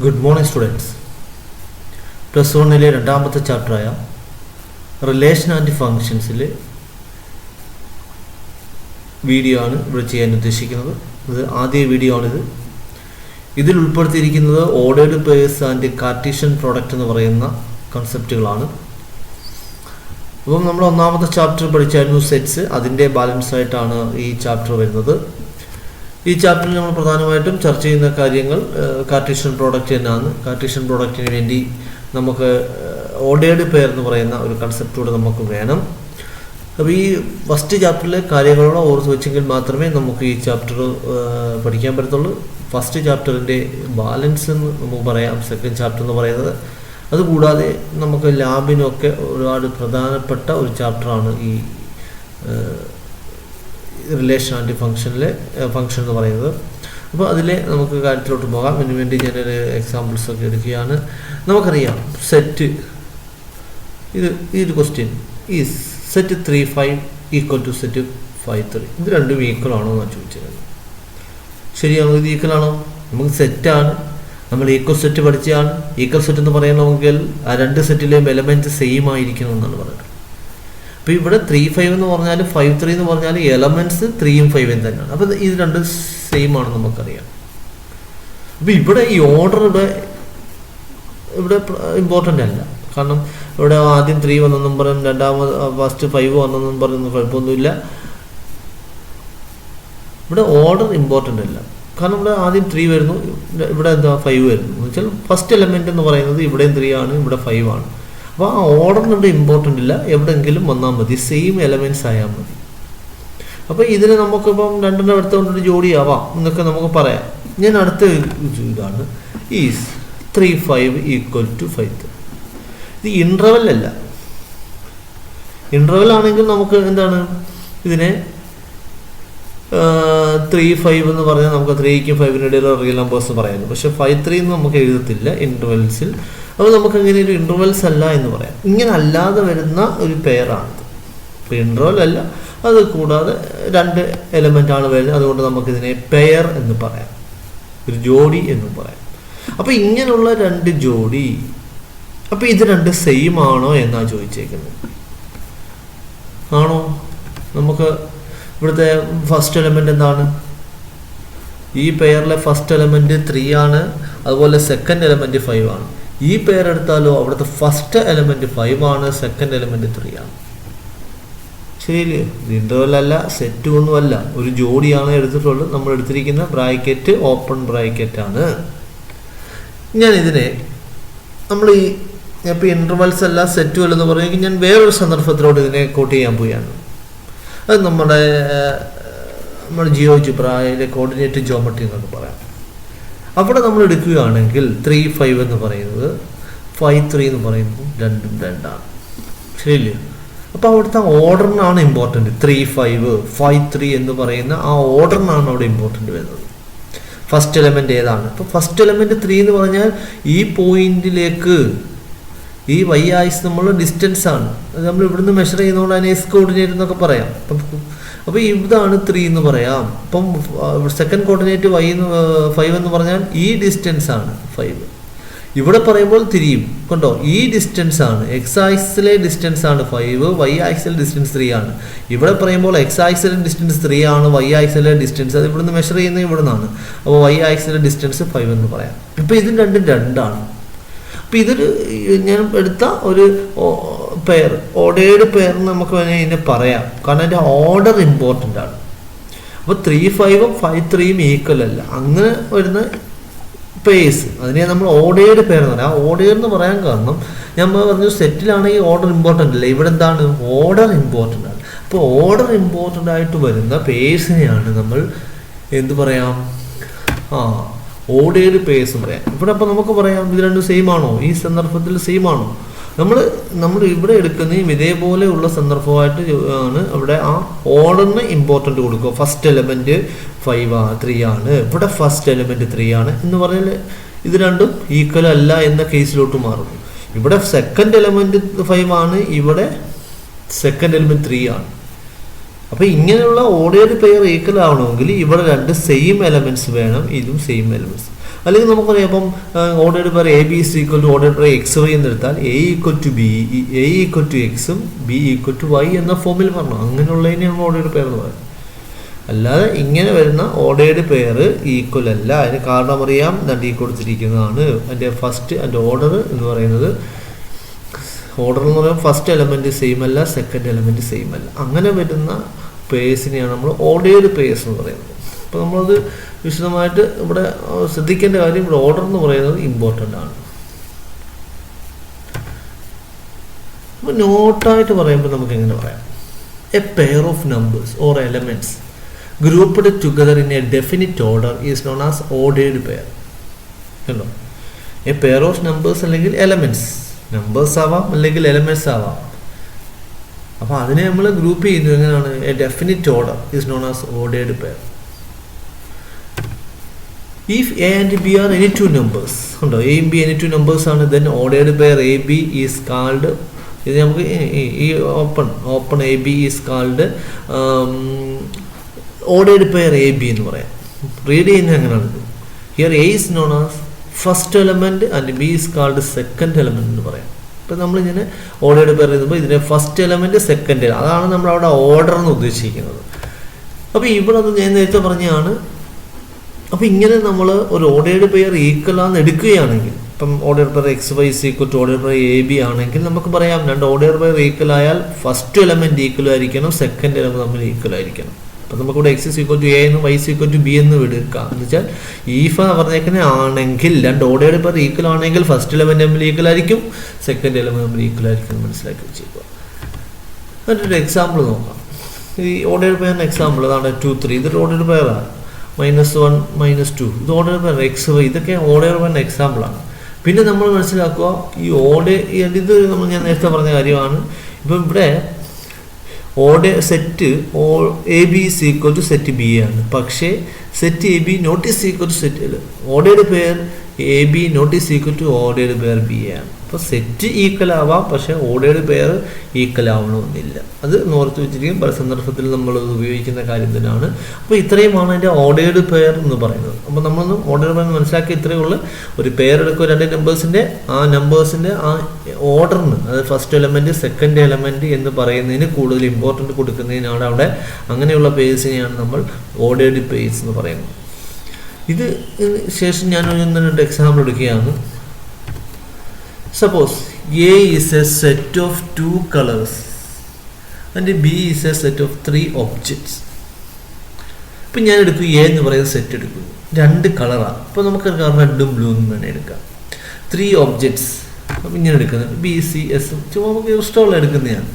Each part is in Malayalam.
Good morning students. Plus 1 രണ്ടാമത്തെ ചാപ്റ്ററായ റിലേഷൻ ആൻഡ് ഫങ്ഷൻസിലെ വീഡിയോ ആണ് ഇവിടെ ചെയ്യാൻ ഉദ്ദേശിക്കുന്നത്. ഇത് ആദ്യ വീഡിയോ ആണിത്. ഇതിൽ ഉൾപ്പെടുത്തിയിരിക്കുന്നത് ordered pairs and Cartesian product എന്ന് പറയുന്ന കൺസെപ്റ്റുകളാണ്. അപ്പം നമ്മൾ ഒന്നാമത്തെ ചാപ്റ്റർ പഠിച്ചായിരുന്നു സെറ്റ്സ്, അതിൻ്റെ ബാലൻസ് ആയിട്ടാണ് ഈ ചാപ്റ്റർ വരുന്നത്. ഈ ചാപ്റ്ററിൽ നമ്മൾ പ്രധാനമായിട്ടും ചർച്ച ചെയ്യുന്ന കാര്യങ്ങൾ കാർട്ടീഷ്യൻ പ്രോഡക്റ്റ് തന്നെയാണ്. കാർട്ടീഷ്യൻ പ്രോഡക്റ്റിന് വേണ്ടി നമുക്ക് ഓർഡേർഡ് പെയർ എന്ന് പറയുന്ന ഒരു കൺസെപ്റ്റൂടെ നമുക്ക് വേണം. അപ്പോൾ ഈ ഫസ്റ്റ് ചാപ്റ്ററിലെ കാര്യങ്ങളോട് ഓർത്ത് വെച്ചെങ്കിൽ മാത്രമേ നമുക്ക് ഈ ചാപ്റ്റർ പഠിക്കാൻ പറ്റത്തുള്ളൂ. ഫസ്റ്റ് ചാപ്റ്ററിൻ്റെ ബാലൻസ് എന്ന് നമുക്ക് പറയാം, സെക്കൻഡ് ചാപ്റ്റർ എന്ന് പറയുന്നത്. അതുകൂടാതെ നമുക്ക് ലാബിനൊക്കെ ഒരുപാട് പ്രധാനപ്പെട്ട ഒരു ചാപ്റ്ററാണ് ഈ റിലേഷൻ ആൻഡ് ഫങ്ഷൻ എന്ന് പറയുന്നത്. അപ്പോൾ അതിലെ നമുക്ക് കാര്യത്തിലോട്ട് പോകാം. അതിന് വേണ്ടി ഞാനൊരു എക്സാമ്പിൾസ് ഒക്കെ എടുക്കുകയാണ്. നമുക്കറിയാം സെറ്റ് ഈ ഒരു ക്വസ്റ്റ്യൻ ഈ സെറ്റ് 3, 5 ഈക്വൽ ടു സെറ്റ് 5, 3 ഇത് രണ്ടും ഈക്വൽ ആണോ എന്നാണ് ചോദിച്ചത്. ശരിയാണോ? ഇത് ഈക്വൽ ആണോ? നമുക്ക് സെറ്റാണ്, നമ്മൾ ഈക്വൽ സെറ്റ് പഠിച്ചതാണ്. ഈക്വൽ സെറ്റ് എന്ന് പറയണമെങ്കിൽ ആ രണ്ട് സെറ്റിലെയും എലമെൻറ്റ് സെയിം ആയിരിക്കണം എന്നാണ് പറയുന്നത്. അപ്പോൾ ഇവിടെ 3, 5 എന്ന് പറഞ്ഞാൽ 5, 3 എന്ന് പറഞ്ഞാൽ എലമെൻറ്റ്സ് 3ഉം 5ഉം തന്നെയാണ്. അപ്പോൾ ഇത് രണ്ടും സെയിം ആണെന്ന് നമുക്കറിയാം. അപ്പോൾ ഇവിടെ ഈ ഓർഡർ ഇവിടെ ഇമ്പോർട്ടൻ്റ് അല്ല. കാരണം ഇവിടെ ആദ്യം 3 വന്നെന്നും പറയും, രണ്ടാമത് ഫസ്റ്റ് 5 വന്നെന്നും പറയുന്ന കുഴപ്പമൊന്നുമില്ല. ഇവിടെ ഓർഡർ ഇമ്പോർട്ടൻ്റ് അല്ല. കാരണം ഇവിടെ ആദ്യം 3 വരുന്നു, ഇവിടെ എന്താ 5 വരുന്നു എന്ന് വെച്ചാൽ ഫസ്റ്റ് എലമെൻ്റ് എന്ന് പറയുന്നത് ഇവിടെയും 3 ആണ്, ഇവിടെ 5 ആണ്. അപ്പോൾ ആ ഓർഡറിനുണ്ട് ഇമ്പോർട്ടൻ്റ് ഇല്ല, എവിടെയെങ്കിലും വന്നാൽ മതി, സെയിം എലമെൻറ്റ്സ് ആയാൽ മതി. അപ്പോൾ ഇതിന് നമുക്കിപ്പം രണ്ടെണ്ണം എടുത്തുകൊണ്ടൊരു ജോഡിയാവാം എന്നൊക്കെ നമുക്ക് പറയാം. ഞാൻ അടുത്ത ഇതാണ് ഈസ് 3, 5 ഈക്വൽ ടു 5. ഇത് ഇൻ്റർവെൽ അല്ല. ഇൻ്റർവെൽ ആണെങ്കിൽ നമുക്ക് എന്താണ് ഇതിനെ 3, 5 എന്ന് പറഞ്ഞാൽ നമുക്ക് 3ക്കും 5നും ഇടയിൽ റിയൽ നമ്പേഴ്സ് പറയാമല്ലോ. പക്ഷെ 5, 3 എന്ന് നമുക്ക് എഴുതത്തില്ല ഇൻ്റർവെൽസിൽ. അപ്പോൾ നമുക്ക് ഇങ്ങനെ ഒരു ഇൻ്റർവെൽസ് അല്ല എന്ന് പറയാം. ഇങ്ങനെ അല്ലാതെ വരുന്ന ഒരു പെയറാണിത്. ഇപ്പോൾ ഇൻ്റർവെൽ അല്ല, അത് കൂടാതെ രണ്ട് എലമെൻ്റ് ആണ് വരുന്നത്. അതുകൊണ്ട് നമുക്കിതിനെ പെയർ എന്ന് പറയാം, ഒരു ജോഡി എന്നും പറയാം. അപ്പോൾ ഇങ്ങനെയുള്ള രണ്ട് ജോഡി, അപ്പോൾ ഇത് രണ്ട് സെയിം ആണോ എന്നാണ് ചോദിച്ചേക്കുന്നത്. ആണോ? നമുക്ക് ഇവിടുത്തെ ഫസ്റ്റ് എലമെൻ്റ് എന്താണ്? ഈ പെയറിലെ ഫസ്റ്റ് എലമെൻ്റ് 3 ആണ്, അതുപോലെ സെക്കൻഡ് എലമെൻ്റ് 5 ആണ്. ഈ പെയർ എടുത്താലോ അവിടുത്തെ ഫസ്റ്റ് എലമെൻ്റ് 5 ആണ്, സെക്കൻഡ് എലമെൻ്റ് 3 ആണ്. ശരിയല്ലേ? ഇത് ഇൻ്റർവെൽ അല്ല, സെറ്റ് ഒന്നുമല്ല, ഒരു ജോഡിയാണ് എടുത്തിട്ടുള്ളത്. നമ്മൾ എടുത്തിരിക്കുന്ന ബ്രാക്കറ്റ് ഓപ്പൺ ബ്രാക്കറ്റ് ആണ്. ഞാൻ ഇതിനെ നമ്മൾ ഈ ഇപ്പോൾ ഇൻ്റർവെൽസ് അല്ല സെറ്റും അല്ലെന്ന് പറയുമെങ്കിൽ ഞാൻ വേറൊരു സന്ദർഭത്തിലോട്ട് ഇതിനെ കോട്ട് ചെയ്യാൻ പോവുകയാണ്. അത് നമ്മുടെ ജിയോജിബ്രയിലെ കോർഡിനേറ്റ് ജോമെട്രി എന്നൊക്കെ പറയാം. അവിടെ നമ്മൾ എടുക്കുകയാണെങ്കിൽ 3, 5 എന്ന് പറയുന്നത് 5, 3 എന്ന് പറയുമ്പോൾ രണ്ടും രണ്ടാണ്. ശരിയല്ലേ? അപ്പോൾ അവിടുത്തെ ഓർഡറിനാണ് ഇമ്പോർട്ടൻ്റ്. 3, 5, 5, 3 എന്ന് പറയുന്ന ആ ഓർഡറിനാണ് അവിടെ ഇമ്പോർട്ടൻ്റ് വരുന്നത്. ഫസ്റ്റ് എലമെൻ്റ് ഏതാണ്? അപ്പോൾ ഫസ്റ്റ് എലമെൻ്റ് 3 എന്ന് പറഞ്ഞാൽ ഈ പോയിന്റിലേക്ക് ഈ വൈ ആക്സിസ് നമ്മൾ ഡിസ്റ്റൻസ് ആണ്. അത് നമ്മൾ ഇവിടുന്ന് മെഷർ ചെയ്യുന്നതുകൊണ്ട് അതിനെ എസ് കോർഡിനേറ്റ് എന്നൊക്കെ പറയാം. അപ്പോൾ ഇതാണ് 3 എന്ന് പറയാം. അപ്പം സെക്കൻഡ് കോർഡിനേറ്റ് 5 എന്ന് പറഞ്ഞാൽ ഈ ഡിസ്റ്റൻസ് ആണ് 5. ഇവിടെ പറയുമ്പോൾ തിരിയും, കണ്ടോ? ഈ ഡിസ്റ്റൻസ് ആണ്, എക്സ് ആക്സിസിലെ ഡിസ്റ്റൻസ് ആണ് 5, വൈ ആക്സിലെ ഡിസ്റ്റൻസ് 3 ആണ്. ഇവിടെ പറയുമ്പോൾ എക്സ് ആക്സിലെ ഡിസ്റ്റൻസ് 3 ആണ്, വൈ ആക്സിലെ ഡിസ്റ്റൻസ് അത് ഇവിടുന്ന് മെഷർ ചെയ്യുന്നത് ഇവിടെ നിന്നാണ്. അപ്പോൾ വൈ ആക്സിലെ ഡിസ്റ്റൻസ് 5 എന്ന് പറയാം. ഇപ്പോൾ ഇത് രണ്ടും രണ്ടാണ്. അപ്പോൾ ഇതൊരു ഞാൻ എടുത്ത ഒരു പെയർ, ഓർഡേർഡ് പെയർ നമുക്ക് ഇതിനെ പറയാം. കാരണം അതിൻ്റെ ഓർഡർ ഇമ്പോർട്ടൻ്റ് ആണ്. അപ്പോൾ 3, 5ഉം 5, 3യും ഈക്വൽ അല്ല. അങ്ങനെ വരുന്ന പേഴ്സ് അതിനെ നമ്മൾ ഓർഡേർഡ് പെയർ എന്ന് പറയാം. ആ ഓർഡേർഡ് എന്ന് പറയാൻ കാരണം ഞാൻ പറഞ്ഞു സെറ്റിലാണെങ്കിൽ ഓർഡർ ഇമ്പോർട്ടൻ്റ് അല്ല. ഇവിടെ എന്താണ്? ഓർഡർ ഇമ്പോർട്ടൻ്റ് ആണ്. അപ്പോൾ ഓർഡർ ഇമ്പോർട്ടൻ്റ് ആയിട്ട് വരുന്ന പേഴ്സിനെയാണ് നമ്മൾ എന്ത് പറയാം? ഓർഡേർഡ് പേഴ്സ് പറയാം. ഇവിടെ അപ്പോൾ നമുക്ക് പറയാം ഇത് രണ്ടും സെയിം ആണോ? ഈ സന്ദർഭത്തിൽ സെയിം ആണോ? നമ്മൾ ഇവിടെ എടുക്കുന്ന ഇതേപോലെയുള്ള സന്ദർഭമായിട്ട് ആണ് അവിടെ ആ ഓർഡറിന് ഇമ്പോർട്ടൻ്റ് കൊടുക്കുക. ഫസ്റ്റ് എലമെൻറ്റ് 5, 3 ആണ്, ഇവിടെ ഫസ്റ്റ് എലമെൻറ്റ് 3 ആണ് എന്ന് പറഞ്ഞാൽ ഇത് രണ്ടും ഈക്വൽ അല്ല എന്ന കേസിലോട്ട് മാറുന്നു. ഇവിടെ സെക്കൻഡ് എലമെൻറ്റ് 5 ആണ്, ഇവിടെ സെക്കൻഡ് എലമെൻറ്റ് 3 ആണ്. അപ്പോൾ ഇങ്ങനെയുള്ള ഓർഡേർഡ് പെയർ ഈക്വൽ ആവണമെങ്കിൽ ഇവിടെ രണ്ട് സെയിം എലമെന്റ്സ് വേണം, ഇതും സെയിം എലമെന്റ്സ്. അല്ലെങ്കിൽ നമുക്കറിയാം ഇപ്പം ordered pair A B is equal to ordered pair X Y എന്നെടുത്താൽ A equal to B, A equal to എക്സും ബി ഈക്വൽ ടു വൈ എന്ന ഫോമിൽ പറഞ്ഞു. അങ്ങനെയുള്ളതിനെയാണ് ഓർഡേഡ് പെയർ എന്ന് പറയുന്നത്. അല്ലാതെ ഇങ്ങനെ വരുന്ന ഓർഡേഡ് പെയർ ഈക്വൽ അല്ല. അതിന് കാരണം അറിയാം, ഈ കൊടുത്തിരിക്കുന്നതാണ് അതിൻ്റെ ഫസ്റ്റ് അതിൻ്റെ ഓർഡർ എന്ന് പറയുന്നത്. ഓർഡർ എന്ന് പറയുമ്പോൾ ഫസ്റ്റ് എലമെൻറ്റ് സെയിം അല്ല, സെക്കൻഡ് എലമെൻറ്റ് സെയിം അല്ല. അങ്ങനെ വരുന്ന പേഴ്സിനെയാണ് നമ്മൾ ഓർഡേഡ് പേഴ്സ് എന്ന് പറയുന്നത്. അപ്പോൾ നമ്മളത് വിശദമായിട്ട് ഇവിടെ ശ്രദ്ധിക്കേണ്ട കാര്യം, ഇവിടെ ഓർഡർ എന്ന് പറയുന്നത് ഇമ്പോർട്ടൻ്റ് ആണ്. അപ്പോൾ നോട്ടായിട്ട് പറയുമ്പോൾ നമുക്ക് എങ്ങനെ പറയാം? A pair of numbers or elements grouped together in A definite order is known as ordered pair. കണ്ടോ? എ പെയർ ഓഫ് നമ്പേഴ്സ് അല്ലെങ്കിൽ എലമെൻറ്റ്സ്, നമ്പേഴ്സ് ആവാം അല്ലെങ്കിൽ എലമെൻറ്റ്സ് ആവാം. അപ്പോൾ അതിനെ നമ്മൾ ഗ്രൂപ്പ് ചെയ്യുന്നത് എങ്ങനെയാണ്? A definite order is known as ordered pair. If A and B are any two numbers, ഉണ്ടോ? എയും ബി എനി ടു നമ്പേഴ്സ് ആണ്, then ordered pair A B is called, ഇത് നമുക്ക് ഈ open A B is called ordered pair A B എന്ന് പറയാം. റീഡ് ചെയ്യുന്നത് എങ്ങനെയാണ്? Here A is known as first element and B is called second element എന്ന് പറയാം. ഇപ്പം നമ്മളിങ്ങനെ ഓർഡേഡ് പെയർ ചെയ്യുമ്പോൾ ഇതിനെ ഫസ്റ്റ് എലമെൻറ്റ് സെക്കൻഡ്, അതാണ് നമ്മളവിടെ ഓർഡർ എന്ന് ഉദ്ദേശിക്കുന്നത്. അപ്പോൾ ഇവിടെ അത് ഞാൻ നേരത്തെ പറഞ്ഞതാണ്. അപ്പോൾ ഇങ്ങനെ നമ്മൾ ഒരു ഓർഡേഡ് പെയർ ഈക്വലാന്ന് എടുക്കുകയാണെങ്കിൽ, ഇപ്പം ordered pair X Y is equal to ordered pair A B ആണെങ്കിൽ നമുക്ക് പറയാം രണ്ട് ഓർഡേഡ് പെയർ ഈക്വൽ ആയാൽ ഫസ്റ്റ് എലമെൻറ്റ് ഈക്വൽ ആയിരിക്കണം, സെക്കൻഡ് എലമെൻറ്റ് തമ്മിൽ ഈക്വൽ ആയിരിക്കണം. അപ്പം നമുക്കിവിടെ X is equal to A എന്നും Y is equal to B എന്ന് എടുക്കാം. എന്ന് വെച്ചാൽ ഈഫ് പറഞ്ഞേക്കുന്നത് ആണെങ്കിൽ രണ്ട് ഓർഡേഡ് പെയർ ഈക്വൽ ആണെങ്കിൽ ഫസ്റ്റ് എലമെൻറ്റ് തമ്മിൽ ഈക്വൽ ആയിരിക്കും, സെക്കൻഡ് എലമെൻറ്റ് തമ്മിൽ ഈക്വൽ ആയിരിക്കും. മനസ്സിലാക്കി വെച്ചേക്കുക. എന്നിട്ടൊരു എക്സാമ്പിൾ നോക്കാം. ഈ ഓർഡേഡ് പെയറിന് എക്സാമ്പിൾ അതാണ് 2 3. ഇതൊരു ഓർഡേഡ് പെയറാണ്. -1 -2 ഇത് ഓർഡേഡ് പെയർ എക്സ് വൈ, ഇതൊക്കെ ഓർഡേഡ് പെയറിന് എക്സാമ്പിളാണ്. പിന്നെ നമ്മൾ മനസ്സിലാക്കുക ഈ ഇത് നമ്മൾ ഞാൻ നേരത്തെ പറഞ്ഞ കാര്യമാണ്. ഇപ്പം ഇവിടെ set A B is equal to set B ആണ്. പക്ഷേ set A B not is equal to set ordered pair A B not is equal to ordered pair B ആണ്. അപ്പോൾ സെറ്റ് ഈക്വൽ ആവാം, പക്ഷേ ഓർഡേഡ് പെയർ ഈക്വൽ ആവണമെന്നില്ല. അത് ഓർത്ത് വെച്ചിരിക്കും. പല സന്ദർഭത്തിൽ നമ്മൾ ഉപയോഗിക്കുന്ന കാര്യം തന്നെയാണ്. അപ്പോൾ ഇത്രയുമാണ് അതിൻ്റെ ഓർഡേഡ് പെയർ എന്ന് പറയുന്നത്. അപ്പോൾ നമ്മളൊന്ന് ഓർഡേഡ് പെയർ മനസ്സിലാക്കി ഇത്രയേ ഉള്ളൂ. ഒരു പെയർ എടുക്കുക, രണ്ട് നമ്പേഴ്സിൻ്റെ ആ ഓർഡറിന്, അത് ഫസ്റ്റ് എലമെൻറ്റ് സെക്കൻഡ് എലമെൻറ്റ് എന്ന് പറയുന്നതിന് കൂടുതൽ ഇമ്പോർട്ടൻ്റ് കൊടുക്കുന്നതിനാണ് അവിടെ. അങ്ങനെയുള്ള പേഴ്സിനെയാണ് നമ്മൾ ഓർഡേഡ് പേഴ്സ് എന്ന് പറയുന്നത്. ഇത് ശേഷം ഞാൻ ഒന്ന് രണ്ട് എക്സാമ്പിൾ എടുക്കുകയാണ്. Suppose A is a set of 2 colors and B is a set of 3 objects. ഇപ്പം ഞാൻ എടുക്കും എ എന്ന് പറയുന്ന സെറ്റ് എടുക്കുന്നു, 2 കളറാണ്. അപ്പോൾ നമുക്ക് റെഡും ബ്ലൂന്നും തന്നെ എടുക്കാം. 3 ഒബ്ജക്ട്സ് അപ്പം ഇങ്ങനെ എടുക്കുന്നത് ബി സി എസും ചുമ്മാ നമുക്ക് ഇഷ്ടമുള്ള എടുക്കുന്നതാണ്.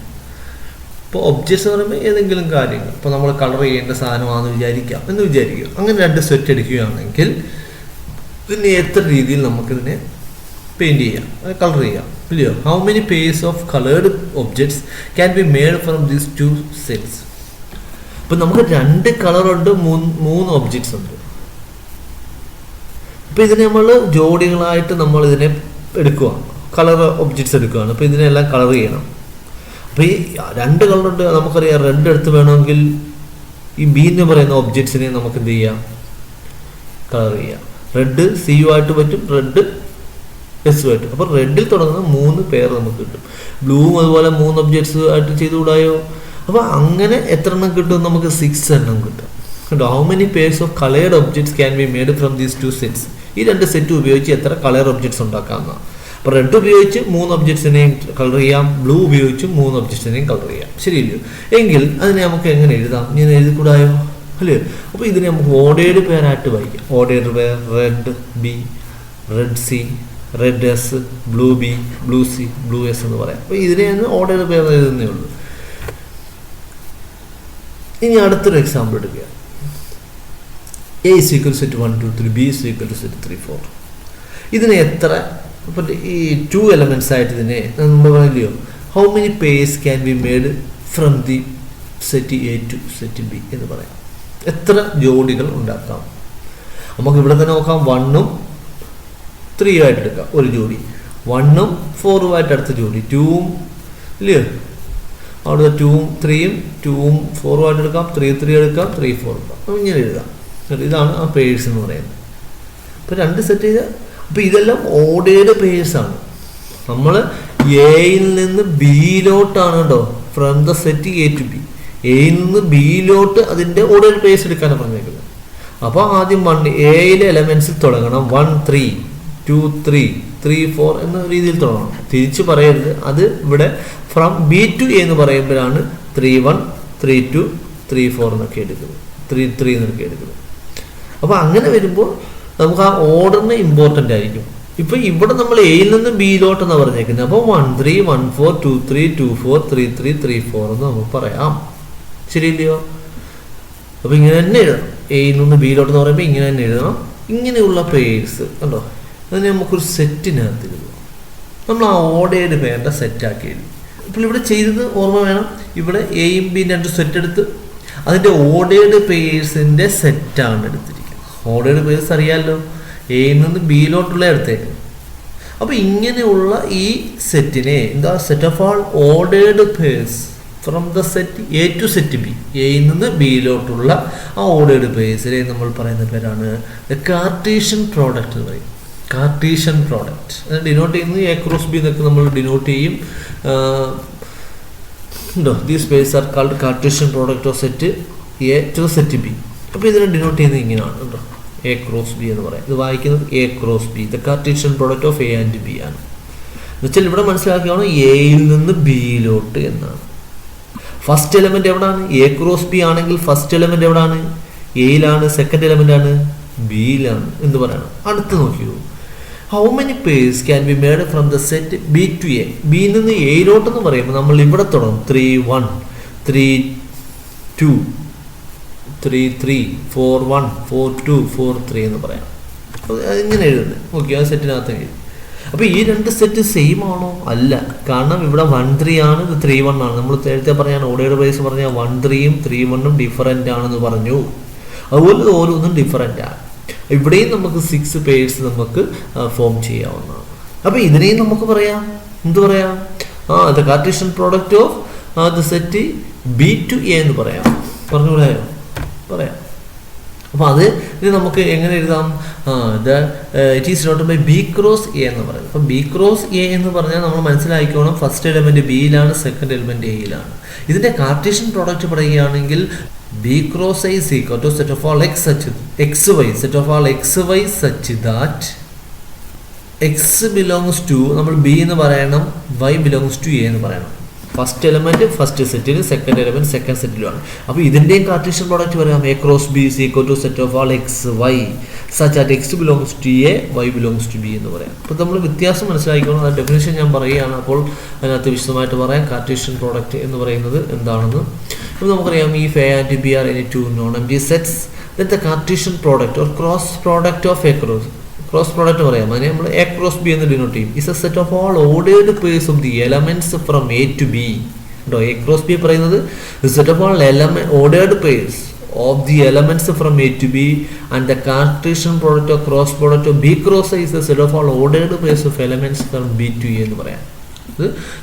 ഇപ്പോൾ ഒബ്ജക്ട്സ് എന്ന് പറയുമ്പോൾ ഏതെങ്കിലും കാര്യങ്ങൾ, ഇപ്പോൾ നമ്മൾ കളർ ചെയ്യേണ്ട സാധനമാണെന്ന് വിചാരിക്കുക. അങ്ങനെ 2 സെറ്റ് എടുക്കുകയാണെങ്കിൽ ഇതിനെ എത്ര രീതിയിൽ നമുക്കിതിനെ പെയിൻറ്റ് ചെയ്യാം, കളർ ചെയ്യാം, ഇല്ലയോ? How many purse of coloured objects can be made from these 2 sets. ഇപ്പം നമുക്ക് 2 കളറുണ്ട്, 3 ഒബ്ജക്ട്സ് ഉണ്ട്. അപ്പോൾ ഇതിനെ നമ്മൾ ജോഡികളായിട്ട് നമ്മൾ ഇതിനെ എടുക്കുക, കളർ ഒബ്ജക്ട്സ് എടുക്കുകയാണ്. അപ്പോൾ ഇതിനെല്ലാം കളർ ചെയ്യണം. അപ്പോൾ ഈ 2 കളറുണ്ട്, നമുക്കറിയാം റെഡ് എടുത്ത് വേണമെങ്കിൽ ഈ ബി എന്ന് പറയുന്ന ഒബ്ജക്ട്സിനെ നമുക്ക് എന്ത് ചെയ്യാം, കളർ ചെയ്യാം. റെഡ് സി യു ആയിട്ട് പറ്റും, റെഡ് എസ് ആയിട്ട്. അപ്പോൾ റെഡിൽ തുടങ്ങുന്ന 3 പേർ നമുക്ക് കിട്ടും. ബ്ലൂവും അതുപോലെ 3 ഒബ്ജക്ട്സ് ആയിട്ട് ചെയ്തുകൂടായോ? അപ്പോൾ അങ്ങനെ എത്ര എണ്ണം കിട്ടും? നമുക്ക് 6 എണ്ണം കിട്ടും. കേട്ടോ? How many purse of coloured objects can be made from these 2 sets. ഈ 2 സെറ്റ് ഉപയോഗിച്ച് എത്ര കളർ ഒബ്ജക്ട്സ് ഉണ്ടാക്കാമെന്നാണ്. അപ്പോൾ റെഡ് ഉപയോഗിച്ച് 3 ഒബ്ജക്ട്സിനെയും കളർ ചെയ്യാം, ബ്ലൂ ഉപയോഗിച്ച് 3 ഒബ്ജക്ട്സിനെയും കളർ ചെയ്യാം. ശരിയല്ലോ? എങ്കിൽ അതിനെ നമുക്ക് എങ്ങനെ എഴുതാം? ഞാൻ എഴുതിക്കൂടായോ? അല്ലേ? അപ്പോൾ ഇതിനെ നമുക്ക് ഓർഡേഡ് പെയറായിട്ട് വായിക്കാം. Ordered pair red B, red C, red S, blue B, blue C, blue S എന്ന് പറയാം. അപ്പോൾ ഇതിനെയാണ് ഓർഡേഡ് പെയർ എഴുതുന്നേ ഉള്ളൂ. ഇനി അടുത്തൊരു എക്സാമ്പിൾ എടുക്കുക. A is equal set 1 2 3, B is equal to set 3 4. ഇതിനെ എത്ര, ഇപ്പം ഈ 2 എലമെൻറ്റ്സ് ആയിട്ട് ഇതിനെ നമ്മൾ പറയില്ലയോ, how many pairs can be made from the set A to set B എന്ന് പറയാം. എത്ര ജോഡികൾ ഉണ്ടാക്കാം? നമുക്ക് ഇവിടെ തന്നെ നോക്കാം. 1ഉം 3 ആയിട്ട് എടുക്കാം ഒരു ജോഡി, 1ഉം 4ഉം ആയിട്ട് അടുത്ത ജോഡി, 2ഉം ഇല്ലയോ, അവിടെ 2ഉം 3ഉം 2ഉം 4ഉം ആയിട്ട് എടുക്കാം, 3 3 എടുക്കാം, 3 4 എടുക്കാം. അപ്പം ഇങ്ങനെ എഴുതാം. ഇതാണ് ആ പേഴ്സ് എന്ന് പറയുന്നത്. ഇപ്പോൾ 2 സെറ്റ് ചെയ്താൽ അപ്പോൾ ഇതെല്ലാം ഓർഡേർഡ് പേഴ്സാണ്. നമ്മൾ എയിൽ നിന്ന് ബിയിലോട്ടാണ് കേട്ടോ, from the set A to B. എയിൽ നിന്ന് ബിയിലോട്ട് അതിൻ്റെ ഓർഡേർഡ് പേഴ്സ് എടുക്കാനാണ് പറഞ്ഞേക്കുന്നത്. അപ്പോൾ ആദ്യം എയിലെ എലമെൻസിൽ തുടങ്ങണം. 1 3 2 3 3 4 എന്ന രീതിയിൽ തുടങ്ങണം. തിരിച്ച് പറയരുത്. അത് ഇവിടെ ഫ്രം ബി ടു എ എന്ന് പറയുമ്പോഴാണ് 3 1 3 2 3 4 എന്നൊക്കെ എടുക്കുന്നത്, 3 3 എന്നൊക്കെ എടുക്കുന്നത്. അപ്പോൾ അങ്ങനെ വരുമ്പോൾ നമുക്ക് ആ ഓർഡറിന് ഇമ്പോർട്ടൻ്റ് ആയിരിക്കും. ഇപ്പം ഇവിടെ നമ്മൾ എയിൽ നിന്ന് ബിയിലോട്ടെന്നാണ് പറഞ്ഞേക്കുന്നത്. അപ്പോൾ 1 3 1 4 2 3 2 4 3 3 3 4 എന്ന് നമുക്ക് പറയാം. ശരിയില്ലയോ? അപ്പോൾ ഇങ്ങനെ തന്നെ എഴുതണം. എയിൽ നിന്ന് ബിയിലോട്ടെന്ന് പറയുമ്പോൾ ഇങ്ങനെ തന്നെ എഴുതണം. ഇങ്ങനെയുള്ള പേഴ്സ് കണ്ടോ, അതിന് നമുക്കൊരു സെറ്റിനകത്ത് എഴുതും. നമ്മൾ ആ ഓർഡേർഡ് പേരുടെ സെറ്റാക്കി എഴുതും. ഇപ്പോൾ ഇവിടെ ചെയ്തത് ഓർമ്മ വേണം. ഇവിടെ എയും ബിയും 2 സെറ്റ് എടുത്ത് അതിൻ്റെ ഓർഡേർഡ് പേഴ്സിൻ്റെ സെറ്റാണ് എടുത്തിരിക്കുന്നത്. ഓർഡേർഡ് പേഴ്സ് അറിയാമല്ലോ, എയിൽ നിന്ന് ബിയിലോട്ടുള്ള എടുത്തേക്ക്. അപ്പോൾ ഇങ്ങനെയുള്ള ഈ സെറ്റിനെ എന്താ, set of all ordered pairs from the set A to set B. എയിൽ നിന്ന് ബിയിലോട്ടുള്ള ആ ഓർഡേർഡ് പേഴ്സിനെ നമ്മൾ പറയുന്ന പേരാണ് കാർട്ടീഷ്യൻ പ്രോഡക്റ്റ് എന്ന് പറയും. കാർട്ടീഷ്യൻ പ്രോഡക്റ്റ് ഡിനോട്ട് ചെയ്യുന്നത് എ ക്രോസ് ബി എന്നൊക്കെ നമ്മൾ ഡിനോട്ട് ചെയ്യും. These pairs are called Cartesian product of set A to set B. അപ്പോൾ ഇതിനെ ഡിനോട്ട് ചെയ്യുന്നത് ഇങ്ങനെയാണ് കേട്ടോ, എ ക്രോസ് ബി എന്ന് പറയാം. ഇത് വായിക്കുന്നത് A cross B, the Cartesian product of A and B ആണ്. എന്നുവെച്ചാൽ ഇവിടെ മനസ്സിലാക്കിയാണ് എയിൽ നിന്ന് ബിയിലോട്ട് എന്നാണ്. ഫസ്റ്റ് എലമെന്റ് എവിടാണ്? എ ക്രോസ് ബി ആണെങ്കിൽ ഫസ്റ്റ് എലമെന്റ് എവിടാണ്? എയിലാണ്. സെക്കൻഡ് എലമെന്റ് ആണ് ബിയിലാണ് എന്ന് പറയണം. അടുത്ത് നോക്കിയോ, how many pairs can be made from the set B to A. ബിയിൽ നിന്ന് എയിലോട്ടെന്ന് പറയുമ്പോൾ നമ്മൾ ഇവിടെ തുടങ്ങും. 3 1 3 2 3 3 4 1 4 2 4 3 എന്ന് പറയാം. ഇങ്ങനെ എഴുതുന്നത് ഓക്കെ, ആ സെറ്റിനകത്ത് എഴുതി. അപ്പോൾ ഈ 2 സെറ്റ് സെയിം ആണോ? അല്ല. കാരണം ഇവിടെ 1 3 ആണ്, ഇത് 3 1 ആണ്. നമ്മൾ നേരത്തെ പറഞ്ഞാൽ ഓർഡേർഡ് പേഴ്സ് പറഞ്ഞാൽ 1 3 3 1 ഡിഫറൻ്റ് ആണെന്ന് പറഞ്ഞു. അതുപോലെ ഓരോന്നും ഡിഫറൻ്റ് ആണ്. ഇവിടെയും നമുക്ക് 6 പേഴ്സ് നമുക്ക് ഫോം ചെയ്യാവുന്നതാണ്. അപ്പോൾ ഇതിനെയും നമുക്ക് പറയാം, എന്ത് പറയാം? The Cartesian product of the set B to A എന്ന് പറയാം. പറഞ്ഞുകൂടായോ? പറയാം. അപ്പോൾ അത് ഇനി നമുക്ക് എങ്ങനെ എഴുതാം? It is not by B cross A എന്ന് പറയുന്നത്. അപ്പോൾ ബി ക്രോസ് എ എന്ന് പറഞ്ഞാൽ നമ്മൾ മനസ്സിലാക്കിക്കോണം, ഫസ്റ്റ് എലിമെന്റ് ബിയിലാണ്, സെക്കൻഡ് എലിമെന്റ് എയിലാണ്. ഇതിന്റെ കാർട്ടീഷ്യൻ പ്രോഡക്റ്റ് പറയുകയാണെങ്കിൽ B cross A is equal to set of all x such xy, set of all xy such that x belongs to, നമ്മൾ ബി എന്ന് പറയണം, y belongs to a എന്ന് പറയണം. ഫസ്റ്റ് എലിമെന്റ് ഫസ്റ്റ് സെറ്റിൽ, സെക്കൻഡ് എലിമെന്റ് സെക്കൻഡ് സെറ്റിലുമാണ്. അപ്പോൾ ഇതിൻ്റെയും കാർട്ടീഷ്യൻ പ്രോഡക്റ്റ് പറയാം. A cross B is equal to set of all xy such that x belongs to a, y belongs to b എന്ന് പറയാം. അപ്പോൾ നമ്മൾ വ്യത്യാസം മനസ്സിലാക്കിക്കണം. ആ ഡെഫിനിഷൻ ഞാൻ പറയുകയാണ്. അപ്പോൾ അതിനകത്ത് വിശദമായിട്ട് പറയാം കാർട്ടീഷ്യൻ പ്രോഡക്റ്റ് എന്ന് പറയുന്നത് എന്താണെന്ന്. അപ്പോൾ നമുക്കറിയാം, if a and b are any two non-empty sets, then the Cartesian product or cross product of a cross product പറയാം, അതിനെ നമ്മൾ എ ക്രോസ് ബി എന്ന് ഡിനോട്ട് ചെയ്യും. Is a set of all ordered pairs of the elements from A to B. കേട്ടോ, എ ക്രോസ് ബി പറയുന്നത് set of all ordered pairs of the elements from A to B and the Cartesian product of cross product of B cross is a set of all ordered pairs of elements from B to A എന്ന് പറയാം.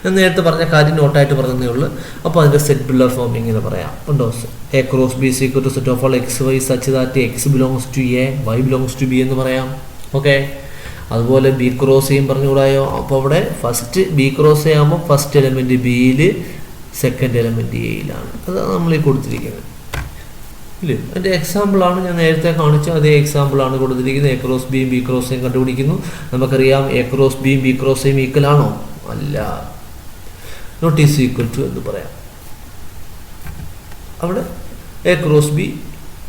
ഞാൻ നേരത്തെ പറഞ്ഞ കാര്യം നോട്ടായിട്ട് പറഞ്ഞതേ ഉള്ളൂ. അപ്പോൾ അതിൻ്റെ സെറ്റ് ബിൽഡർ ഫോം ഇങ്ങനെ പറയാം. ഉണ്ടോ, A cross B is equal to set of all xy such that x belongs to a, y belongs to b എന്ന് പറയാം. ഓക്കെ, അതുപോലെ ബി ക്രോസ് ചെയ്യും പറഞ്ഞുകൂടായോ? അപ്പോൾ അവിടെ ഫസ്റ്റ് ബി ക്രോസ് ചെയ്യുമ്പോൾ ഫസ്റ്റ് എലിമെൻറ്റ് ബിയിൽ, സെക്കൻഡ് എലിമെൻറ്റ് എയിലാണ്. അതാണ് നമ്മൾ ഈ കൊടുത്തിരിക്കുന്നത് ഇല്ലേ. അതിൻ്റെ എക്സാമ്പിളാണ് ഞാൻ നേരത്തെ കാണിച്ച അതേ എക്സാമ്പിളാണ് കൊടുത്തിരിക്കുന്നത്. എ ക്രോസ് ബിയും ബി ക്രോസ് ചെയ്യും കണ്ടുപിടിക്കുന്നു. നമുക്കറിയാം എ ക്രോസ് ബിയും ബി ക്രോസ് ചെയ്യും ഈക്വൽ ആണോ? അല്ല. നോട്ട് ഈസ് ഈക്വൽ ടു എന്ന് പറയാം. അവിടെ A cross B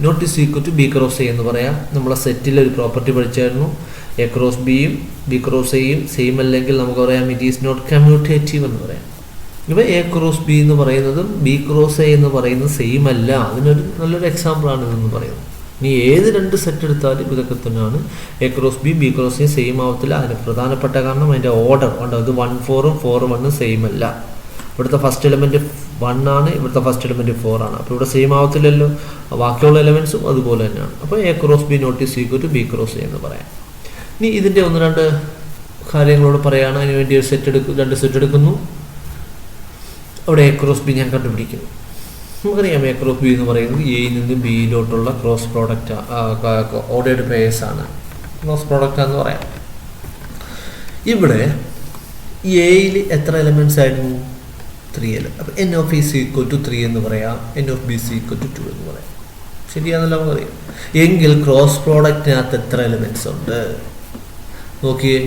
not is equal to B cross A എന്ന് പറയാം. നമ്മളെ സെറ്റിൽ ഒരു പ്രോപ്പർട്ടി പഠിച്ചായിരുന്നു. എ ക്രോസ് ബിയും ബി ക്രോസ് എയും സെയിം അല്ലെങ്കിൽ നമുക്ക് പറയാം ഇറ്റ് ഈസ് നോട്ട് കമ്മ്യൂട്ടേറ്റീവ് എന്ന് പറയാം. ഇപ്പോൾ എ ക്രോസ് ബി എന്ന് പറയുന്നതും ബി ക്രോസ് എ എന്ന് പറയുന്നത് സെയിം അല്ല. അതിനൊരു നല്ലൊരു എക്സാമ്പിളാണ് ഇതെന്ന് പറയുന്നത്. ഇനി ഏത് 2 സെറ്റ് എടുത്താലും ഇതൊക്കെ തന്നെയാണ്. A cross B B cross A same ആവത്തില്ല. അതിന് പ്രധാനപ്പെട്ട കാരണം അതിൻ്റെ ഓർഡർ ഉണ്ട്. ഇത് 1 4 4 1 സെയിം അല്ല. ഇവിടുത്തെ ഫസ്റ്റ് എലിമെൻറ്റ് 1 ആണ്, ഇവിടുത്തെ ഫസ്റ്റ് എലിമെൻറ്റ് 4 ആണ്. അപ്പോൾ ഇവിടെ സെയിം ആവത്തില്ലല്ലോ. ബാക്കിയുള്ള എലിമെൻറ്റ്സും അതുപോലെ തന്നെയാണ്. അപ്പോൾ A cross B not is equal to B cross A എന്ന് പറയാം. ഇനി ഇതിൻ്റെ 1-2 കാര്യങ്ങളോട് പറയുകയാണ്. അതിന് വേണ്ടി ഒരു സെറ്റ് 2 സെറ്റ് എടുക്കുന്നു. അവിടെ എ ക്രോസ് ബി ഞാൻ കണ്ടുപിടിക്കുന്നു. നമുക്കറിയാം എ ക്രോസ് ബി എന്ന് പറയുന്നത് എയിൽ നിന്ന് ബിയിലോട്ടുള്ള ക്രോസ് പ്രോഡക്റ്റ് ഓർഡേർഡ് പേഴ്സ് ആണ്. ക്രോസ് പ്രോഡക്റ്റ് എന്ന് പറയാം. ഇവിടെ എയിൽ എത്ര എലമെൻറ്റ്സ് ആയിരുന്നു? 3 എലമെൻറ്റ്. അപ്പോൾ n of E equal to 3 എന്ന് പറയാം, n of B C equal to 2 എന്ന് പറയാം. ശരിയാണെന്നല്ല നമുക്കറിയാം. എങ്കിൽ ക്രോസ് പ്രോഡക്റ്റിനകത്ത് എത്ര എലമെൻറ്റ്സ് ഉണ്ട് നോക്കിയേ.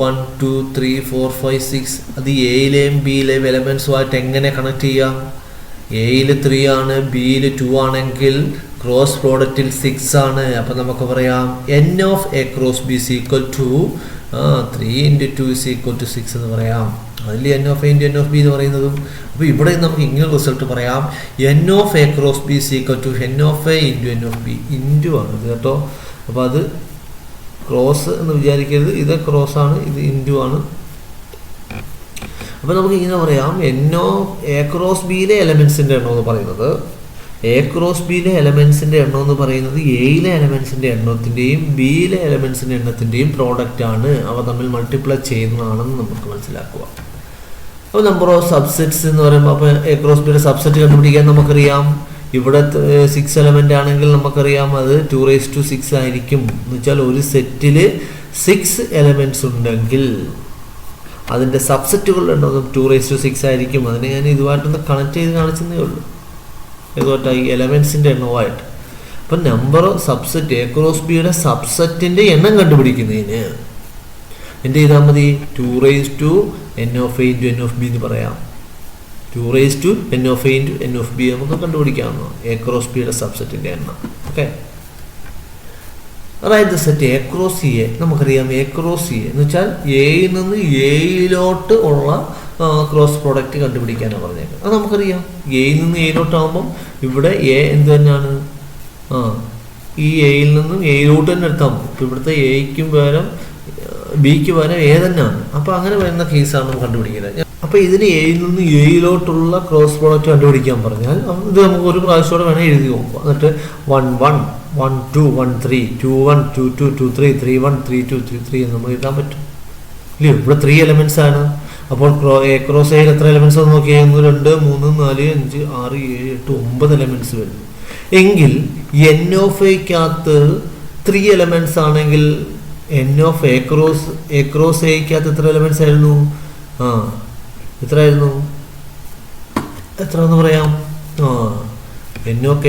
1 2 3 4 5 6. അത് എയിലെയും ബിയിലെയും എലമെൻറ്റ്സുമായിട്ട് എങ്ങനെ കണക്ട് ചെയ്യാം? എയിൽ 3 ആണ്, ബിയിൽ 2 ആണെങ്കിൽ ക്രോസ് പ്രോഡക്റ്റിൽ 6 ആണ്. അപ്പം നമുക്ക് പറയാം n of A cross B is equal to 3 × 2 is equal to 6 എന്ന് പറയാം. അതിൽ N of A into N of B എന്ന് പറയുന്നതും. അപ്പോൾ ഇവിടെ നമുക്ക് ഇങ്ങനെ റിസൾട്ട് പറയാം. N of A cross B is equal to N of A into N of B. Into ആണ് ഇത് കേട്ടോ. അപ്പോൾ അത് ക്രോസ് എന്ന് വിചാരിക്കരുത്, ഇത് ക്രോസ് ആണ്, ഇത് ഇൻറ്റു ആണ്. അപ്പോൾ നമുക്ക് ഇങ്ങനെ പറയാം എൻ ഓഫ് എ ക്രോസ് ബിയിലെ എലമെൻസിൻ്റെ എണ്ണം എന്ന് പറയുന്നത്, എ ക്രോസ് ബിയിലെ എലമെൻസിൻ്റെ എണ്ണം എന്ന് പറയുന്നത് എയിലെ എലമെൻസിൻ്റെ എണ്ണത്തിൻ്റെയും ബിയിലെ എലമെൻസിൻ്റെ എണ്ണത്തിൻ്റെയും പ്രോഡക്റ്റാണ്. അവ തമ്മിൽ മൾട്ടിപ്ലൈ ചെയ്യുന്നതാണെന്ന് നമുക്ക് മനസ്സിലാക്കുക. അപ്പോൾ നമ്പർ ഓഫ് സബ്സെറ്റ്സ് എന്ന് പറയുമ്പോൾ അപ്പോൾ എ ക്രോസ് ബിയുടെ സബ്സെറ്റ് കണ്ടുപിടിക്കാൻ നമുക്കറിയാം. ഇവിടെ 6 എലമെൻ്റ് ആണെങ്കിൽ നമുക്കറിയാം അത് 2�6 ആയിരിക്കും. എന്ന് വെച്ചാൽ ഒരു സെറ്റിൽ 6 എലമെൻറ്റ്സ് ഉണ്ടെങ്കിൽ അതിൻ്റെ സബ്സെറ്റുകളുടെ എണ്ണം 2�6 ആയിരിക്കും. അതിനെ ഞാൻ ഇതുമായിട്ടൊന്ന് കണക്ട് ചെയ്ത് കാണിച്ചതേ ഉള്ളൂ, ഇതുമായിട്ട് ഈ എലമെൻസിൻ്റെ എണ്ണവുമായിട്ട്. അപ്പം number of subset A cross ബിയുടെ സബ്സെറ്റിൻ്റെ എണ്ണം കണ്ടുപിടിക്കുന്നതിന് എന്ത് ചെയ്താൽ മതി? 2 n of a into N of B എന്ന് പറയാം. 2 n of a into N of B നമുക്ക് കണ്ടുപിടിക്കാവുന്ന എ ക്രോസ് ബിയുടെ സബ്സെറ്റിൻ്റെ എണ്ണം. ഓക്കെ, അതായത് set A cross C A നമുക്കറിയാം. എ ക്രോസ് സി എ എന്ന് വെച്ചാൽ എയിൽ നിന്ന് എയിലോട്ട് ഉള്ള ക്രോസ് പ്രോഡക്റ്റ് കണ്ടുപിടിക്കാനാണ് പറഞ്ഞേക്കുന്നത്. അത് നമുക്കറിയാം. എയിൽ നിന്ന് എയിലോട്ടാകുമ്പം ഇവിടെ എ എന്ത് തന്നെയാണ്? ഈ എയിൽ നിന്നും എയിലോട്ട് തന്നെ എടുത്താൽ മതി. ഇപ്പോൾ ഇവിടുത്തെ എയ്ക്കും പകരം ബിക്ക് പകരം എ തന്നെയാണ്. അപ്പോൾ അങ്ങനെ വരുന്ന കേസാണ് നമുക്ക് കണ്ടുപിടിക്കുന്നത്. അപ്പോൾ ഇതിന് എയിൽ നിന്ന് എയിലോട്ടുള്ള ക്രോസ് പ്രോഡക്റ്റ് കണ്ടുപിടിക്കാൻ പറഞ്ഞാൽ ഇത് നമുക്ക് ഒരു പ്രാവശ്യമോടെ വേണേൽ എഴുതി നോക്കുക. എന്നിട്ട് 1 1 1 2 1 3 2 1 2 2 2 3 3 1 3 2 3 3 എന്ന് നമുക്ക് എഴുതാൻ പറ്റും ഇല്ലയോ? ഇവിടെ 3 എലമെൻറ്റ്സ് ആണ്. അപ്പോൾ എ ക്രോസ് എയിൽ എത്ര എലമെൻറ്റ്സ് എന്ന് നോക്കിയാൽ 1 2 3 4 5 6 7 8 9 എലമെൻറ്റ്സ് വരുന്നു. എങ്കിൽ എൻ ഓഫ് എക്കകത്ത് 3 എലമെൻറ്റ്സ് ആണെങ്കിൽ എൻ ഓഫ് എ ക്രോസ് എക്കകത്ത് എത്ര എലമെൻറ്റ്സ് ആയിരുന്നു? എത്രയായിരുന്നു? എത്ര എന്ന് പറയാം? എൻ ഓഫ്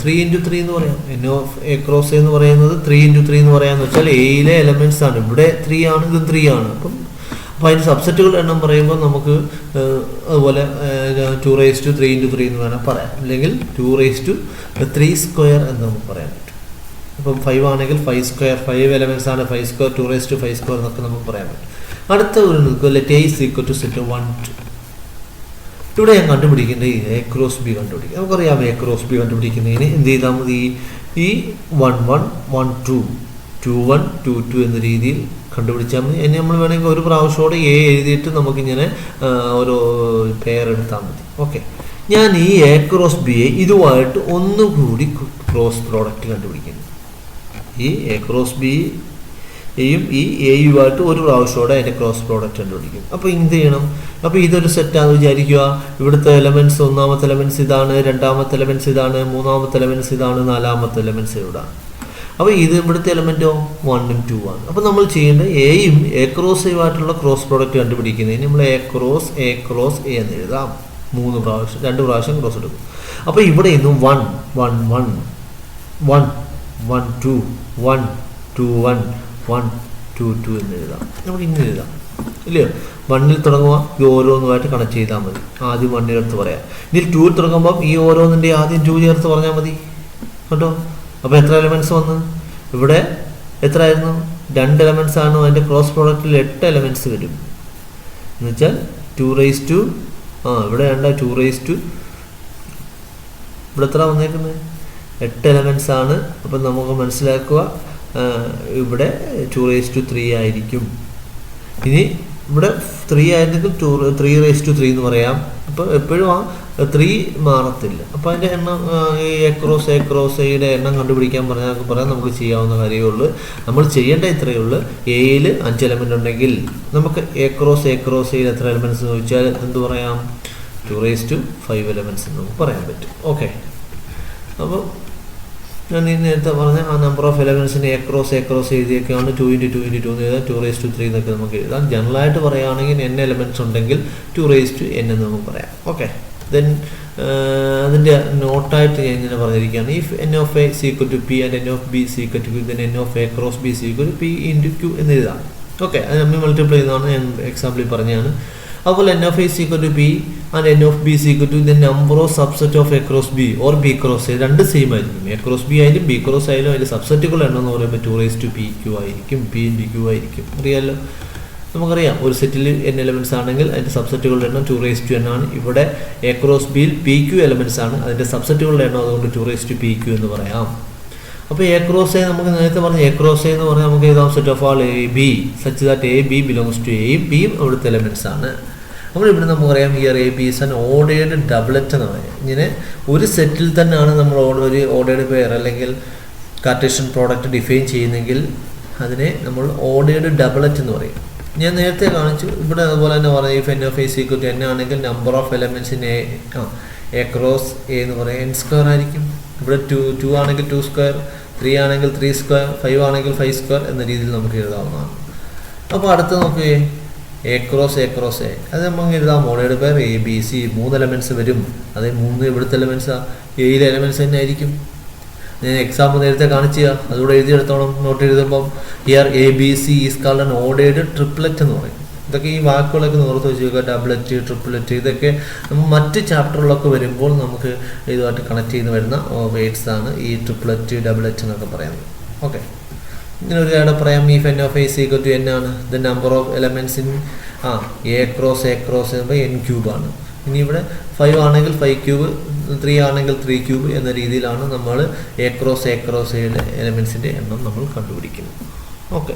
3 × 3 എന്ന് പറയാം. എൻ ഓഫ് എ ക്രോസ് എന്ന് പറയുന്നത് 3 × 3 എന്ന് പറയാന്ന് വെച്ചാൽ എയിലെ എലമെൻറ്റ്സ് ആണ്. ഇവിടെ 3 ആണ്, ഇതും 3 ആണ്. അപ്പം അതിന് സബ്സെറ്റുകളുടെ എണ്ണം പറയുമ്പോൾ നമുക്ക് അതുപോലെ 2�3× 3 എന്ന് വേണം പറയാം. അല്ലെങ്കിൽ 2�3² എന്ന് നമുക്ക് പറയാൻ പറ്റും. ഇപ്പം 5 ആണെങ്കിൽ 5², 5 എലമെൻറ്റ്സ് ആണ് 5², 2⁵5² എന്നൊക്കെ നമുക്ക് പറയാൻ പറ്റും. അടുത്ത ഒരു നിൽക്കുക let A is equal to set 1 2. ഇവിടെ ഞാൻ കണ്ടുപിടിക്കേണ്ടത് എ ക്രോസ് ബി കണ്ടുപിടിക്കുക. നമുക്കറിയാം എ ക്രോസ് ബി കണ്ടുപിടിക്കുന്നതിന് എന്ത് ചെയ്താൽ മതി? ഈ 1 1 1 2 2 1 2 2 എന്ന രീതിയിൽ കണ്ടുപിടിച്ചാൽ മതി. ഇനി നമ്മൾ വേണമെങ്കിൽ ഒരു പ്രാവശ്യമോടെ എ എഴുതിയിട്ട് നമുക്കിങ്ങനെ ഓരോ പെയർ എടുത്താൽ മതി. ഓക്കെ, ഞാൻ ഈ എ ക്രോസ് ബിയെ ഇതുമായിട്ട് ഒന്നുകൂടി ക്രോസ് പ്രോഡക്റ്റ് കണ്ടുപിടിക്കുന്നു. ഈ എ ക്രോസ് ബിയും ഈ എയുമായിട്ട് ഒരു പ്രാവശ്യമോടെ അതിൻ്റെ ക്രോസ് പ്രോഡക്റ്റ് കണ്ടുപിടിക്കും. അപ്പോൾ എന്ത് ചെയ്യണം? അപ്പോൾ ഇതൊരു സെറ്റാണെന്ന് വിചാരിക്കുക. ഇവിടുത്തെ എലമെൻറ്റ്സ് ഒന്നാമത്തെ എലമെൻറ്റ്സ് ഇതാണ്, രണ്ടാമത്തെ എലമെൻറ്റ്സ് ഇതാണ്, മൂന്നാമത്തെ എലമെൻറ്റ്സ് ഇതാണ്, നാലാമത്തെ എലമെൻറ്റ്സ് ഇവിടാണ്. അപ്പോൾ ഇത് ഇവിടുത്തെ എലമെൻറ്റോ 1 ഉം 2 ആണ്. അപ്പോൾ നമ്മൾ ചെയ്യേണ്ടത് എയും എ ക്രോസ് എയുമായിട്ടുള്ള ക്രോസ് പ്രോഡക്റ്റ് കണ്ടുപിടിക്കുന്നതിന് നമ്മൾ എ ക്രോസ് എ എന്ന് എഴുതാം. 2 പ്രാവശ്യം ക്രോസ് എടുക്കും. അപ്പോൾ ഇവിടെ ഇന്നും 1 1 1 1 1 2 1 2 1 1 2 2 എന്ന് എഴുതാം. നമുക്ക് ഇങ്ങനെ എഴുതാം ഇല്ലയോ? 1ൽ തുടങ്ങുക, ഈ ഓരോന്നുമായിട്ട് കണക്ട് ചെയ്താൽ മതി. ആദ്യം 1 ചേർത്ത് പറയാം. ഇതിൽ 2ൽ തുടങ്ങുമ്പം ഈ ഓരോന്നിൻ്റെ ആദ്യം 2 ചേർത്ത് പറഞ്ഞാൽ മതി കേട്ടോ. അപ്പോൾ എത്ര എലമെൻറ്റ്സ് വന്ന്? ഇവിടെ എത്ര ആയിരുന്നു? 2 എലമെൻറ്റ്സ് ആണ്. അതിൻ്റെ ക്രോസ് പ്രോഡക്റ്റിൽ 8 എലമെൻറ്റ്സ് വരും. എന്ന് വെച്ചാൽ 2⁻², ഇവിടെ വേണ്ട 2⁻, ഇവിടെ എത്ര വന്നേക്കുന്നത്? 8 എലമെൻറ്റ്സ് ആണ്. അപ്പം നമുക്ക് മനസ്സിലാക്കുക ഇവിടെ 2⁻³ ആയിരിക്കും. ഇനി ഇവിടെ 3 ആയിരുന്നെങ്കിൽ 3⁻³ എന്ന് പറയാം. അപ്പോൾ എപ്പോഴും 3 മാറത്തില്ല. അപ്പോൾ അതിൻ്റെ എണ്ണം എ ക്രോസ് എയുടെ എണ്ണം കണ്ടുപിടിക്കാൻ പറയാൻ നമുക്ക് ചെയ്യാവുന്ന കാര്യമേ ഉള്ളൂ. നമ്മൾ ചെയ്യേണ്ട ഇത്രയേ ഉള്ളൂ. എയിൽ 5 എലമെൻ്റ് ഉണ്ടെങ്കിൽ നമുക്ക് എ ക്രോസ് എയിൽ എത്ര എലമെൻറ്റ്സ് എന്ന് ചോദിച്ചാൽ എന്ത് പറയാം? 2⁵5 എലമെൻറ്റ്സ് എന്ന് നമുക്ക് പറയാൻ പറ്റും. ഓക്കെ, അപ്പോൾ ഞാൻ നേരത്തെ പറഞ്ഞ ആ നമ്പർ ഓഫ് എലമെൻസിന് എ ക്രോസ് എഴുതിയൊക്കെയാണ് 2 × 2 × 2 എന്ന് എഴുതാം, 2⁻³ എന്നൊക്കെ നമുക്ക് എഴുതാം. ജനറലായിട്ട് പറയുകയാണെങ്കിൽ n എലമെൻറ്റ്സ് ഉണ്ടെങ്കിൽ 2⁻n എന്ന് നമുക്ക് പറയാം. ഓക്കെ, ദെൻ അതിൻ്റെ നോട്ടായിട്ട് ഞാൻ ഇങ്ങനെ പറഞ്ഞിരിക്കുകയാണ്, if n of a is equal to p and n of b is equal to q, then n of a cross b is equal to p into q എന്ന് എഴുതാം. ഓക്കെ, അത് നമ്മൾ മൾട്ടിപ്ലൈ ചെയ്താണ് ഞാൻ എക്സാമ്പിളിൽ പറഞ്ഞതാണ്. അതുപോലെ n of a is equal to p and n of b is equal to the number of subset of a cross b or b cross a, രണ്ട് സെയിം ആയിരിക്കും. a cross b ആയാലും b cross ആയാലും അതിൻ്റെ സബ്സെറ്റുകൾ എണ്ണം എന്ന് പറയുമ്പോൾ 2⁻pq ആയിരിക്കും, p into q ആയിരിക്കും. അറിയാമല്ലോ, നമുക്കറിയാം ഒരു സെറ്റിൽ n എലമെൻറ്റ്സ് ആണെങ്കിൽ അതിൻ്റെ സബ്സെറ്റുകളുടെ എണ്ണം 2⁻n ആണ്. ഇവിടെ എ ക്രോസ് ബിയിൽ pq എലമെൻറ്റ്സ് ആണ്, അതിൻ്റെ സബ്സെറ്റുകളുടെ എണ്ണം അതുകൊണ്ട് 2⁻pq എന്ന് പറയാം. അപ്പോൾ എ ക്രോസ് എ നമുക്ക് നേരത്തെ പറഞ്ഞ എ ക്രോസ് എ എന്ന് പറഞ്ഞാൽ നമുക്ക് എഴുതാം set of all A B such that A B belongs to എയും ബിയും അവിടുത്തെ എലമെൻറ്റ്സ് ആണ്. നമ്മളിവിടെ നമുക്കറിയാം here A B is an ordered doublet എന്ന് പറയാം. ഇങ്ങനെ ഒരു സെറ്റിൽ തന്നെയാണ് നമ്മൾ ഒരു ഓർഡേർഡ് പെയർ അല്ലെങ്കിൽ കാർട്ടീഷ്യൻ പ്രോഡക്റ്റ് ഡിഫൈൻ ചെയ്യുന്നെങ്കിൽ അതിനെ നമ്മൾ ഓർഡേർഡ് ഡബിളറ്റ് എന്ന് പറയും. ഞാൻ നേരത്തെ കാണിച്ചു, ഇവിടെ അതുപോലെ തന്നെ പറഞ്ഞു if n of a is equal to n ആണെങ്കിൽ number of elements in A cross A എന്ന് പറയാം n² ആയിരിക്കും. ഇവിടെ 2 ആണെങ്കിൽ 2², 3 ആണെങ്കിൽ 3², 5 ആണെങ്കിൽ 5² എന്ന രീതിയിൽ നമുക്ക് എഴുതാവുന്നതാണ്. അപ്പോൾ അടുത്ത് നോക്കുകയെ എ ക്രോസ് എ അത് നമുക്ക് എഴുതാം ordered pair A B C, 3 elements വരും. അതേ 3 ഇവിടുത്തെ എലമെൻറ്റ്സാണ്, എയിലെ എലമെൻറ്റ്സ് തന്നെ ആയിരിക്കും. ഞാൻ എക്സാമ്പിൾ നേരത്തെ കാണിച്ചു അതുകൂടെ എഴുതിയെടുത്തോളം നോട്ട് എഴുതുമ്പം here A B C is called an ordered triplet എന്ന് പറയും. ഇതൊക്കെ ഈ വാക്കുകളൊക്കെ ഓർത്ത് വെച്ച് നോക്കുക, ഡബിളറ്റ് ട്രിപ്പിളറ്റ് ഇതൊക്കെ നമ്മൾ മറ്റ് ചാപ്റ്ററുകളൊക്കെ വരുമ്പോൾ നമുക്ക് ഇതുമായിട്ട് കണക്ട് ചെയ്ത് വരുന്ന വേർഡ്സ് ആണ് ഈ ട്രിപ്ലറ്റ് ഡബിളറ്റ് എന്നൊക്കെ പറയുന്നത്. ഓക്കെ, ഇങ്ങനെ ഒരു കാര്യം പറയാം, ഈ n of a is equal to n ആണ്, the number of elements in A cross n³ ആണ്. ഇനി ഇവിടെ 5 ആണെങ്കിൽ 5³ 3 ആണെങ്കിൽ 3³ എന്ന രീതിയിലാണ് നമ്മൾ എ ക്രോസ് എയുടെ എലമെൻറ്റ്സിൻ്റെ എണ്ണം നമ്മൾ കണ്ടുപിടിക്കുന്നത്. ഓക്കെ,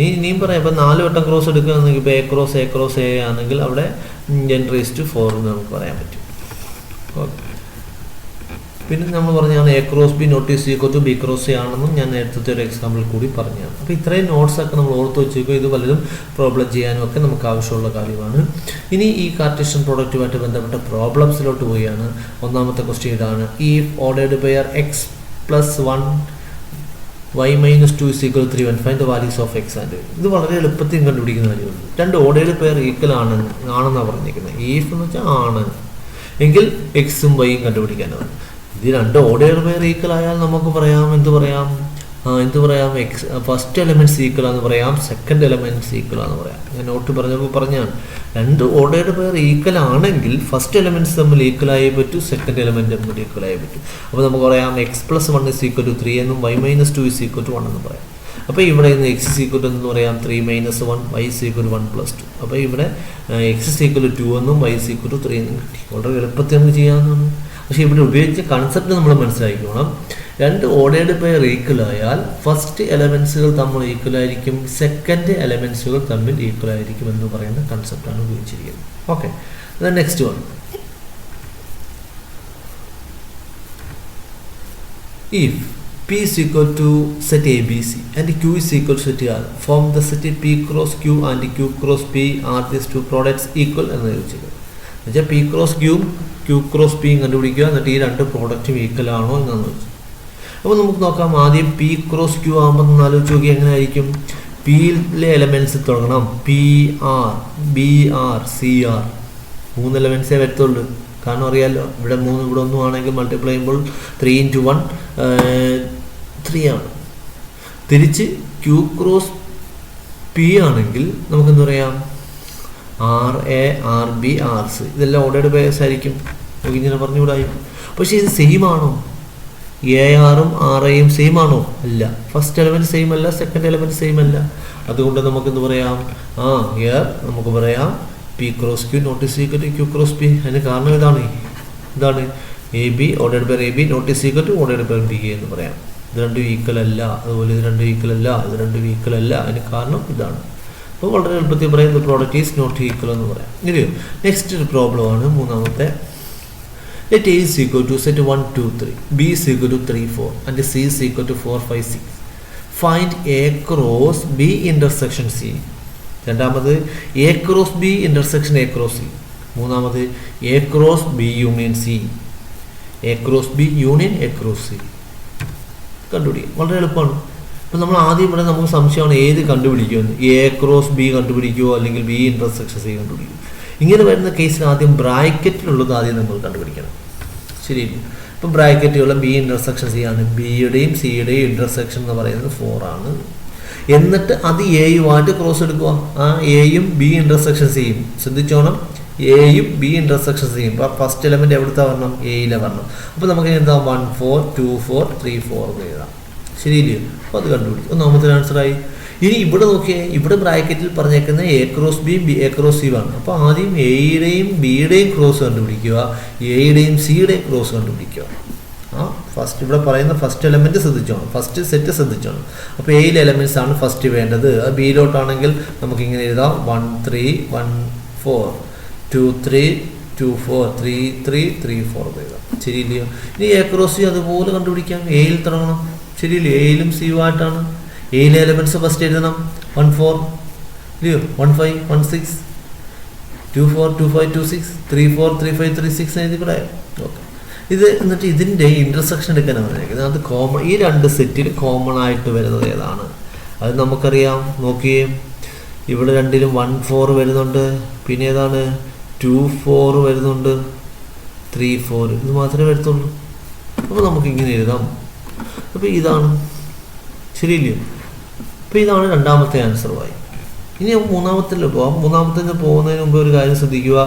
ഇനിയും പറയാം, ഇപ്പോൾ 4 വട്ടം ക്രോസ് എടുക്കുകയാണെങ്കിൽ ഇപ്പോൾ എ ക്രോസ് എ ആണെങ്കിൽ അവിടെ n⁴ എന്ന് നമുക്ക് പറയാൻ പറ്റും. ഓക്കെ, പിന്നെ നമ്മൾ പറഞ്ഞാണ് A cross B not is equal to B cross A ആണെന്നും ഞാൻ നേരത്തെ ഒരു എക്സാമ്പിൾ കൂടി പറഞ്ഞതാണ്. അപ്പോൾ ഇത്രയും നോട്ട്സൊക്കെ നമ്മൾ ഓർത്ത് വെച്ചേക്കും, ഇത് പലരും പ്രോബ്ലം ചെയ്യാനും ഒക്കെ നമുക്ക് ആവശ്യമുള്ള കാര്യമാണ്. ഇനി ഈ കാർട്ടീഷ്യൻ പ്രോഡക്റ്റുമായിട്ട് ബന്ധപ്പെട്ട പ്രോബ്ലംസിലോട്ട് പോവുകയാണ്. ഒന്നാമത്തെ ക്വസ്റ്റ്യൻ ഇതാണ്, ഈ ordered pair x+1 y-2 is equal to 3 1 find the values of x and y. ഇത് വളരെ എളുപ്പത്തിൽ കണ്ടുപിടിക്കുന്ന കാര്യമാണ്. രണ്ട് ഓർഡേർഡ് പെയർ ഈക്വൽ ആണെന്നാണ് പറഞ്ഞിരിക്കുന്നത്. ഈഫ് എന്ന് വെച്ചാൽ ആണ് എങ്കിൽ എക്സും വൈയും കണ്ടുപിടിക്കാനാണ്. ഇത് രണ്ട് ഓർഡേർഡ് പെയർ ഈക്വൽ ആയാൽ നമുക്ക് പറയാം എന്ത് പറയാം എക്സ് ഫസ്റ്റ് എലമെൻറ്റ്സ് ഈക്വൽ ആണെന്ന് പറയാം, സെക്കൻഡ് എലമെൻറ്റ്സ് ഈക്വൽ ആണെന്ന് പറയാം. ഞാൻ നോട്ട് പറഞ്ഞപ്പോൾ പറഞ്ഞാണ് രണ്ട് ഓർഡേർഡ് പെയർ ഈക്വൽ ആണെങ്കിൽ ഫസ്റ്റ് എലമെൻറ്റ്സ് തമ്മിൽ ഈക്വൽ ആയേ പറ്റൂ, സെക്കൻഡ് എലമെൻറ്റ് തമ്മിൽ ഈക്വൽ ആയേ പറ്റൂ. അപ്പോൾ നമുക്ക് പറയാം x+1 is equal to 3 എന്നും y-2 is equal to 1 എന്നും പറയാം. അപ്പോൾ ഇവിടെ നിന്ന് x is equal to എന്ന് പറയാം 3 - 1, y is equal to 1 + 2. അപ്പോൾ ഇവിടെ x is equal to 2 എന്നും y is equal to 3 എന്നും കിട്ടി. വളരെ എളുപ്പത്തിൽ നമുക്ക് ചെയ്യാവുന്നതാണ്. പക്ഷേ ഇവിടെ ഉപയോഗിച്ച കൺസെപ്റ്റ് നമ്മൾ മനസ്സിലാക്കിക്കോണം. രണ്ട് ഓർഡേർഡ് പെയർ ഈക്വൽ ആയാൽ ഫസ്റ്റ് എലമെൻറ്റ്സുകൾ തമ്മിൽ ഈക്വൽ ആയിരിക്കും, സെക്കൻഡ് എലമെൻറ്റ്സുകൾ തമ്മിൽ ഈക്വൽ ആയിരിക്കും എന്ന് പറയുന്ന കൺസെപ്റ്റാണ് ഉപയോഗിച്ചിരിക്കുന്നത്. Okay, next one, if P is equal to set ABC and Q is equal to set R, form the set P cross Q and Q cross P, are these two products equal എന്ന് ചോദിച്ചത്. എന്നുവെച്ചാൽ P ക്രോസ് ക്യൂവും Q ക്രോസ് പിയും കണ്ടുപിടിക്കുക, എന്നിട്ട് ഈ രണ്ട് പ്രോഡക്റ്റും ഈക്വൽ ആണോ എന്നാണ് ചോദിച്ചത്. അപ്പോൾ നമുക്ക് നോക്കാം, ആദ്യം P ക്രോസ് Q ആകുമ്പോൾ ഒന്ന് ആലോചിച്ച് നോക്കി എങ്ങനെ ആയിരിക്കും. പിയിലെ എലമെൻറ്റ്സ് തുടങ്ങണം, PR, BR, CR 3 എലമെൻറ്റ്സേ വരത്തുള്ളൂ. കാരണം അറിയാമല്ലോ, ഇവിടെ 3 ഇവിടെ 1 ആണെങ്കിൽ മൾട്ടിപ്ലൈ ചെയ്യുമ്പോൾ 3 × 1 3 ആണ്. തിരിച്ച് Q ക്രോസ് P ആണെങ്കിൽ നമുക്കെന്ത് പറയാം, RA, RB, RC ഇതെല്ലാം ഓർഡേർഡ് പെയർസ് ആയിരിക്കും. ഇങ്ങനെ പറഞ്ഞുകൂടായി. പക്ഷേ ഇത് സെയിം ആണോ? ARഉം RAയും സെയിം ആണോ? അല്ല. ഫസ്റ്റ് എലമെൻറ്റ് സെയിം അല്ല, സെക്കൻഡ് എലമെൻറ്റ് സെയിം അല്ല. അതുകൊണ്ട് നമുക്കെന്ത് പറയാം, നമുക്ക് പറയാം P cross Q not is equal to Q cross P. അതിന് കാരണം ഇതാണ് AB ordered pair AB not is equal to ordered pair BA എന്ന് പറയാം. ഇത് രണ്ടും ഈക്വൽ അല്ല, അതുപോലെ ഇത് രണ്ടും ഈക്വൽ അല്ല, ഇത് രണ്ടും ഈക്വൽ അല്ല. അതിന് കാരണം ഇതാണ്. അപ്പോൾ വളരെ എളുപ്പത്തിൽ പറയുന്നത് പ്രോഡക്റ്റ് ഈസ് നോട്ട് ഈക്വൽ എന്ന് പറയാം. ഇനിയോ നെക്സ്റ്റ് ഒരു പ്രോബ്ലമാണ് മൂന്നാമത്തെ. Let A is equal to set 1 2 3, B is equal to 3 4 and C is equal to 4 5 6. Find A cross B intersection C. രണ്ടാമത് A cross B intersection A cross C. മൂന്നാമത് A cross B union C. A cross B union A cross C. കണ്ടുപിടിക്കാം. വളരെ എളുപ്പമാണ്. അപ്പം നമ്മൾ ആദ്യം ഇവിടെ നമുക്ക് സംശയമാണ് ഏത് കണ്ടുപിടിക്കുമെന്ന്. എ ക്രോസ് ബി കണ്ടുപിടിക്കുമോ അല്ലെങ്കിൽ ബി ഇൻ്റർസെക്ഷൻ സി കണ്ടുപിടിക്കുമോ. ഇങ്ങനെ വരുന്ന കേസിൽ ആദ്യം ബ്രാക്കറ്റിലുള്ളത് ആദ്യം നമ്മൾ കണ്ടുപിടിക്കണം. ശരിയല്ലേ? അപ്പം ബ്രാക്കറ്റുള്ള ബി ഇൻ്റർസെക്ഷൻ സി ആണ്. ബിയുടെയും സിയുടെയും ഇൻ്റർസെക്ഷൻ എന്ന് പറയുന്നത് 4 ആണ്. എന്നിട്ട് അത് എയുമായിട്ട് ക്രോസ് എടുക്കുക. ആ എയും ബി ഇൻ്റർസെക്ഷൻ സിയും ശ്രദ്ധിച്ചോണം. എയും ബി ഇൻ്റർസെക്ഷൻ സിയും. അപ്പോൾ ഫസ്റ്റ് എലമെൻറ്റ് എവിടുത്തെ വരണം? എയിലെ വരണം. അപ്പോൾ നമുക്ക് എഴുതാം 1 4 2 4 3 4 എന്ന് എഴുതാം. ശരിയില്ലേ? അപ്പോൾ അത് കണ്ടുപിടിക്കും. ഒന്നാമത്തെ ആൻസറായി. ഇനി ഇവിടെ നോക്കിയേ, ഇവിടെ ബ്രാക്കറ്റിൽ പറഞ്ഞേക്കുന്ന A cross B B A cross C ആണ്. അപ്പോൾ ആദ്യം എയുടെയും ബിയുടെയും ക്രോസ് കണ്ടുപിടിക്കുക, എയുടെയും സിയുടെയും ക്രോസ് കണ്ടുപിടിക്കുക. ഫസ്റ്റ് ഇവിടെ പറയുന്ന ഫസ്റ്റ് എലമെൻറ്റ് ശ്രദ്ധിച്ചോണം, ഫസ്റ്റ് സെറ്റ് ശ്രദ്ധിച്ചോണം. അപ്പോൾ എയിലെ എലമെൻറ്റ്സ് ആണ് ഫസ്റ്റ് വേണ്ടത്. അത് ബിയിലോട്ടാണെങ്കിൽ നമുക്കിങ്ങനെ എഴുതാം 1 3 1 4 2 3 2 4 3 3 3 4 എഴുതാം. ശരിയില്ലയോ? ഇനി എ ക്രോസ് സി അതുപോലെ കണ്ടുപിടിക്കാം. എയിൽ തുടങ്ങണം. ശരിയില്ലേ? എയിലും സിയുമായിട്ടാണ്. എയിലെ എലമെൻറ്റ്സ് ഫസ്റ്റ് എഴുതണം. 1 4 ഇല്ലയോ? 1 5 1 6 2 4 2 5 2 6 3 4 3 5 3 6 എഴുതി കൂടെ. ഓക്കെ. ഇത് എന്നിട്ട് ഇതിൻ്റെ ഇൻ്റർസെക്ഷൻ എടുക്കാനാണ് പറഞ്ഞിരിക്കുന്നത്. അത് കോമൺ, ഈ രണ്ട് സെറ്റിൽ കോമൺ ആയിട്ട് വരുന്നത് ഏതാണ്? അത് നമുക്കറിയാം. നോക്കിയേ, ഇവിടെ രണ്ടിലും 1 4 വരുന്നുണ്ട്. പിന്നെ ഏതാണ്? 2 4 വരുന്നുണ്ട്. 3 4 ഇത് മാത്രമേ വരത്തുള്ളൂ. അപ്പോൾ നമുക്കിങ്ങനെ എഴുതാം. അപ്പോൾ ഇതാണ്. ശരിയില്ലയോ? അപ്പോൾ ഇതാണ് രണ്ടാമത്തെ ആൻസറുമായി. ഇനി മൂന്നാമത്തിൽ പോവാം. മൂന്നാമത്തിൽ പോകുന്നതിന് മുമ്പ് ഒരു കാര്യം ശ്രദ്ധിക്കുക.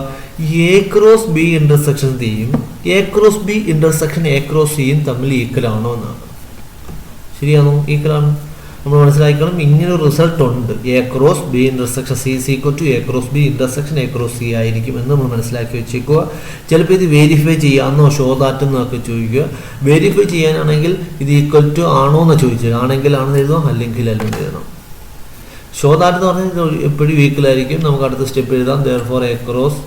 എ ക്രോസ് ബി ഇൻ്റർസെക്ഷൻ സിയും A cross B intersection A cross സിയും തമ്മിൽ ഈക്വലാണോ എന്നാണ്. ശരിയാണോ? ഈക്വലാണ്. നമ്മൾ മനസ്സിലാക്കണം ഇങ്ങനെ ഒരു റിസൾട്ട് ഉണ്ട്. A cross B intersection C is equal to A cross B intersection A cross C ആയിരിക്കും എന്ന് നമ്മൾ മനസ്സിലാക്കി വെച്ചേക്കുക. ചിലപ്പോൾ ഇത് വെരിഫൈ ചെയ്യാമെന്നോ ഷോ ദാറ്റെന്നൊക്കെ ചോദിക്കുക. വെരിഫൈ ചെയ്യാനാണെങ്കിൽ ഇത് ഈക്വൽ ടു ആണോ എന്ന് ചോദിച്ചത്. ആണെങ്കിൽ ആണെന്ന് എഴുതാം, അല്ലെങ്കിൽ അല്ലെന്ന് എഴുതണം. ഷോ ദാറ്റ് എന്ന് പറഞ്ഞാൽ എപ്പോഴും ഈക്വലായിരിക്കും. നമുക്ക് അടുത്ത സ്റ്റെപ്പ് എഴുതാം. Therefore A cross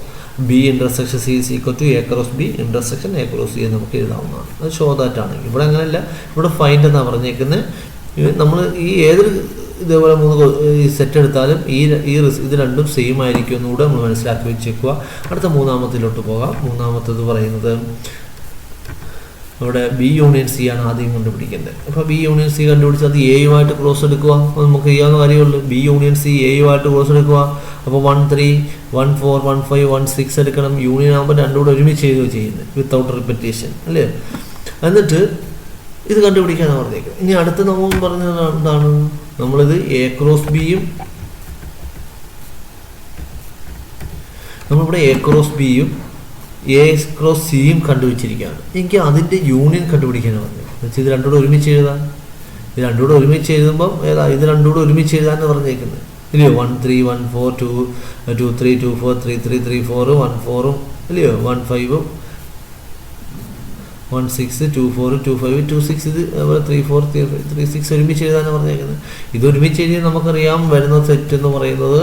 B intersection C is equal to A cross B intersection A cross C എന്ന് നമുക്ക് എഴുതാവുന്നതാണ്. അത് ഷോ ദാറ്റ് ആണ്. ഇവിടെ അങ്ങനെയല്ല, ഇവിടെ ഫൈൻഡ് എന്നാണ് പറഞ്ഞേക്കുന്നത്. നമ്മൾ ഈ ഏതൊരു ഇതേപോലെ ഈ സെറ്റ് എടുത്താലും ഇത് രണ്ടും സെയിം ആയിരിക്കും എന്നുകൂടെ നമ്മൾ മനസ്സിലാക്കി വെച്ചേക്കുക. അടുത്ത മൂന്നാമത്തിലോട്ട് പോകാം. മൂന്നാമത്തത് പറയുന്നത് ഇവിടെ ബി യൂണിയൻ സി ആണ് ആദ്യം കണ്ടുപിടിക്കേണ്ടത്. അപ്പോൾ ബി യൂണിയൻ സി കണ്ടുപിടിച്ച് അത് എയുമായിട്ട് ക്രോസ് എടുക്കുക. അപ്പോൾ നമുക്ക് ചെയ്യാവുന്ന കാര്യമുള്ളൂ. ബി യൂണിയൻ സി എയുമായിട്ട് ക്രോസ് എടുക്കുക. അപ്പോൾ 1 3 1 4 1 5 1 6 എടുക്കണം. യൂണിയൻ ആകുമ്പോൾ രണ്ടും കൂടെ ഒരുമിച്ച് ചെയ്യുന്നത് വിത്തൗട്ട് റിപ്പറ്റേഷൻ അല്ലേ. എന്നിട്ട് ഇത് കണ്ടുപിടിക്കാനാണ് പറഞ്ഞേക്കുന്നത്. ഇനി അടുത്ത് നമ്മൾ പറഞ്ഞത് എന്താണ്? നമ്മളിത് എ ക്രോസ് ബിയും നമ്മളിവിടെ എ ക്രോസ് ബിയും എ ക്രോസ് സിയും കണ്ടുപിടിച്ചിരിക്കുകയാണ്. എനിക്ക് അതിൻ്റെ യൂണിയൻ കണ്ടുപിടിക്കാനാണ് പറഞ്ഞത്. എന്നുവെച്ചാൽ ഇത് രണ്ടുകൂടെ ഒരുമിച്ച് എഴുതാൻ. ഇത് രണ്ടുകൂടെ ഒരുമിച്ച് എഴുതുമ്പം ഇത് രണ്ടുകൂടെ ഒരുമിച്ച് എഴുതാനാണ് പറഞ്ഞേക്കുന്നത്. ഇല്ലയോ? 1 3 1 4 2 3 2 4 3 3 3 4 1 4 ഇല്ലയോ? 1 5 1 6 2 4 2 5 2 6 ഇത് 3 4 3 6 ഒരുമിച്ച് എഴുതാനാണ് പറഞ്ഞേക്കുന്നത്. ഇത് ഒരുമിച്ച് എഴുതിയാൽ നമുക്കറിയാം വരുന്ന സെറ്റ് എന്ന് പറയുന്നത്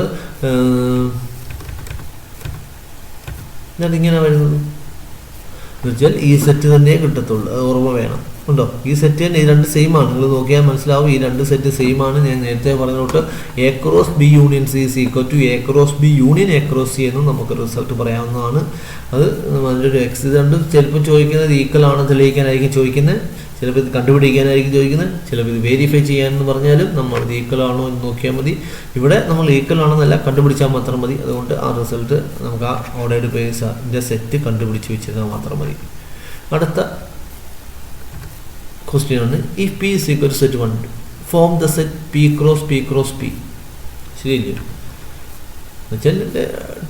ഇങ്ങനെ വരുന്നത് എന്ന് വെച്ചാൽ ഈ സെറ്റ് തന്നെ കിട്ടത്തുള്ളൂ. ഓർമ്മ വേണം. ഉണ്ടോ? ഈ സെറ്റ് തന്നെ, ഈ രണ്ട് സെയിം ആണ്. നിങ്ങൾ നോക്കിയാൽ മനസ്സിലാവും ഈ രണ്ട് സെറ്റ് സെയിം ആണ്. ഞാൻ നേരത്തെ പറഞ്ഞോട്ട് A cross B union C is equal to A cross B union A cross C എന്നും നമുക്ക് റിസൾട്ട് പറയാവുന്നതാണ്. അത് അതിൻ്റെ എക്സ് ഇത് രണ്ടും ചിലപ്പോൾ ചോദിക്കുന്നത് ഈക്വൽ ആണ് തെളിയിക്കാനായിരിക്കും ചോദിക്കുന്നത്, ചിലപ്പോൾ ഇത് കണ്ടുപിടിക്കാനായിരിക്കും ചോദിക്കുന്നത്, ചിലപ്പോൾ ഇത് വെരിഫൈ ചെയ്യാനെന്ന് പറഞ്ഞാലും നമ്മൾ ഇത് ഈക്വൽ ആണോ എന്ന് നോക്കിയാൽ മതി. ഇവിടെ നമ്മൾ ഈക്വൽ ആണെന്നല്ല, കണ്ടുപിടിച്ചാൽ മാത്രം മതി. അതുകൊണ്ട് ആ റിസൾട്ട് നമുക്ക് ആ ഓർഡേഡ് പേഴ്സിൻ്റെ സെറ്റ് കണ്ടുപിടിച്ച് വെച്ചിരുന്നാൽ മാത്രം മതി. അടുത്ത ക്വസ്റ്റ്യൻ ആണ് if P is equal to set 1 form the set P cross P cross P. ശരിയല്ലേ? എന്നുവെച്ചാൽ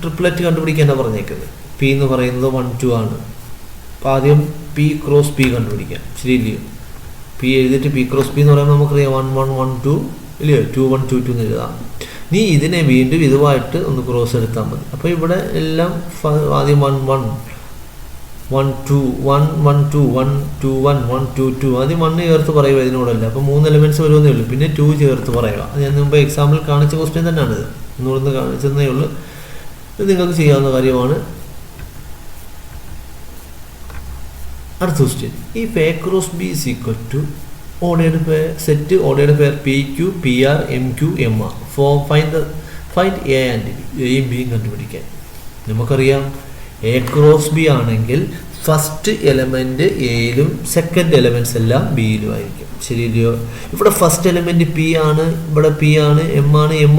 ട്രിപ്ലറ്റ് കണ്ടുപിടിക്കാനാണ് പറഞ്ഞേക്കുന്നത്. പി എന്ന് പറയുന്നത് 1 2 ആണ്. അപ്പോൾ ആദ്യം പി ക്രോസ് പി കണ്ടുപിടിക്കാം. ശരിയില്ലയോ? പി എഴുതിയിട്ട് പി ക്രോസ് പി എന്ന് പറയുമ്പോൾ നമുക്കറിയാം 1 1 1 2 ഇല്ലയോ? 2 1 2 2 എന്ന് എഴുതാം. നീ ഇതിനെ വീണ്ടും ഇതുമായിട്ട് ഒന്ന് ക്രോസ് എടുത്താൽ മതി. അപ്പോൾ ഇവിടെ എല്ലാം ആദ്യം 1 1 1 2 1 1 2 1 2 1 1 2 2 ആദ്യം 1 ചേർത്ത് പറയുക ഇതിനോടല്ല. അപ്പോൾ 3 എലമെൻറ്റ്സ് വരുമെന്നേ ഉള്ളൂ. പിന്നെ 2 ചേർത്ത് പറയുക. അത് ഞാൻ മുമ്പ് എക്സാമ്പിൾ കാണിച്ച ക്വസ്റ്റ്യൻ തന്നെയാണിത്. ഒന്നുകൂടെ കാണിച്ചതേ ഉള്ളൂ. ഇത് നിങ്ങൾക്ക് ചെയ്യാവുന്ന കാര്യമാണ്. അടുത്ത question if A cross B is equal to ordered pair set ordered pair P Q P R M Q M R for find A and B. എയും ബിയും കണ്ടുപിടിക്കാൻ നമുക്കറിയാം എ ക്രോസ് ബി ആണെങ്കിൽ ഫസ്റ്റ് എലമെൻറ്റ് എയിലും സെക്കൻഡ് എലമെൻറ്റ്സ് എല്ലാം ബിയിലും ആയിരിക്കും. ശരിയല്ലയോ? ഇവിടെ ഫസ്റ്റ് എലമെൻറ്റ് പി ആണ്, ഇവിടെ പി ആണ്, എം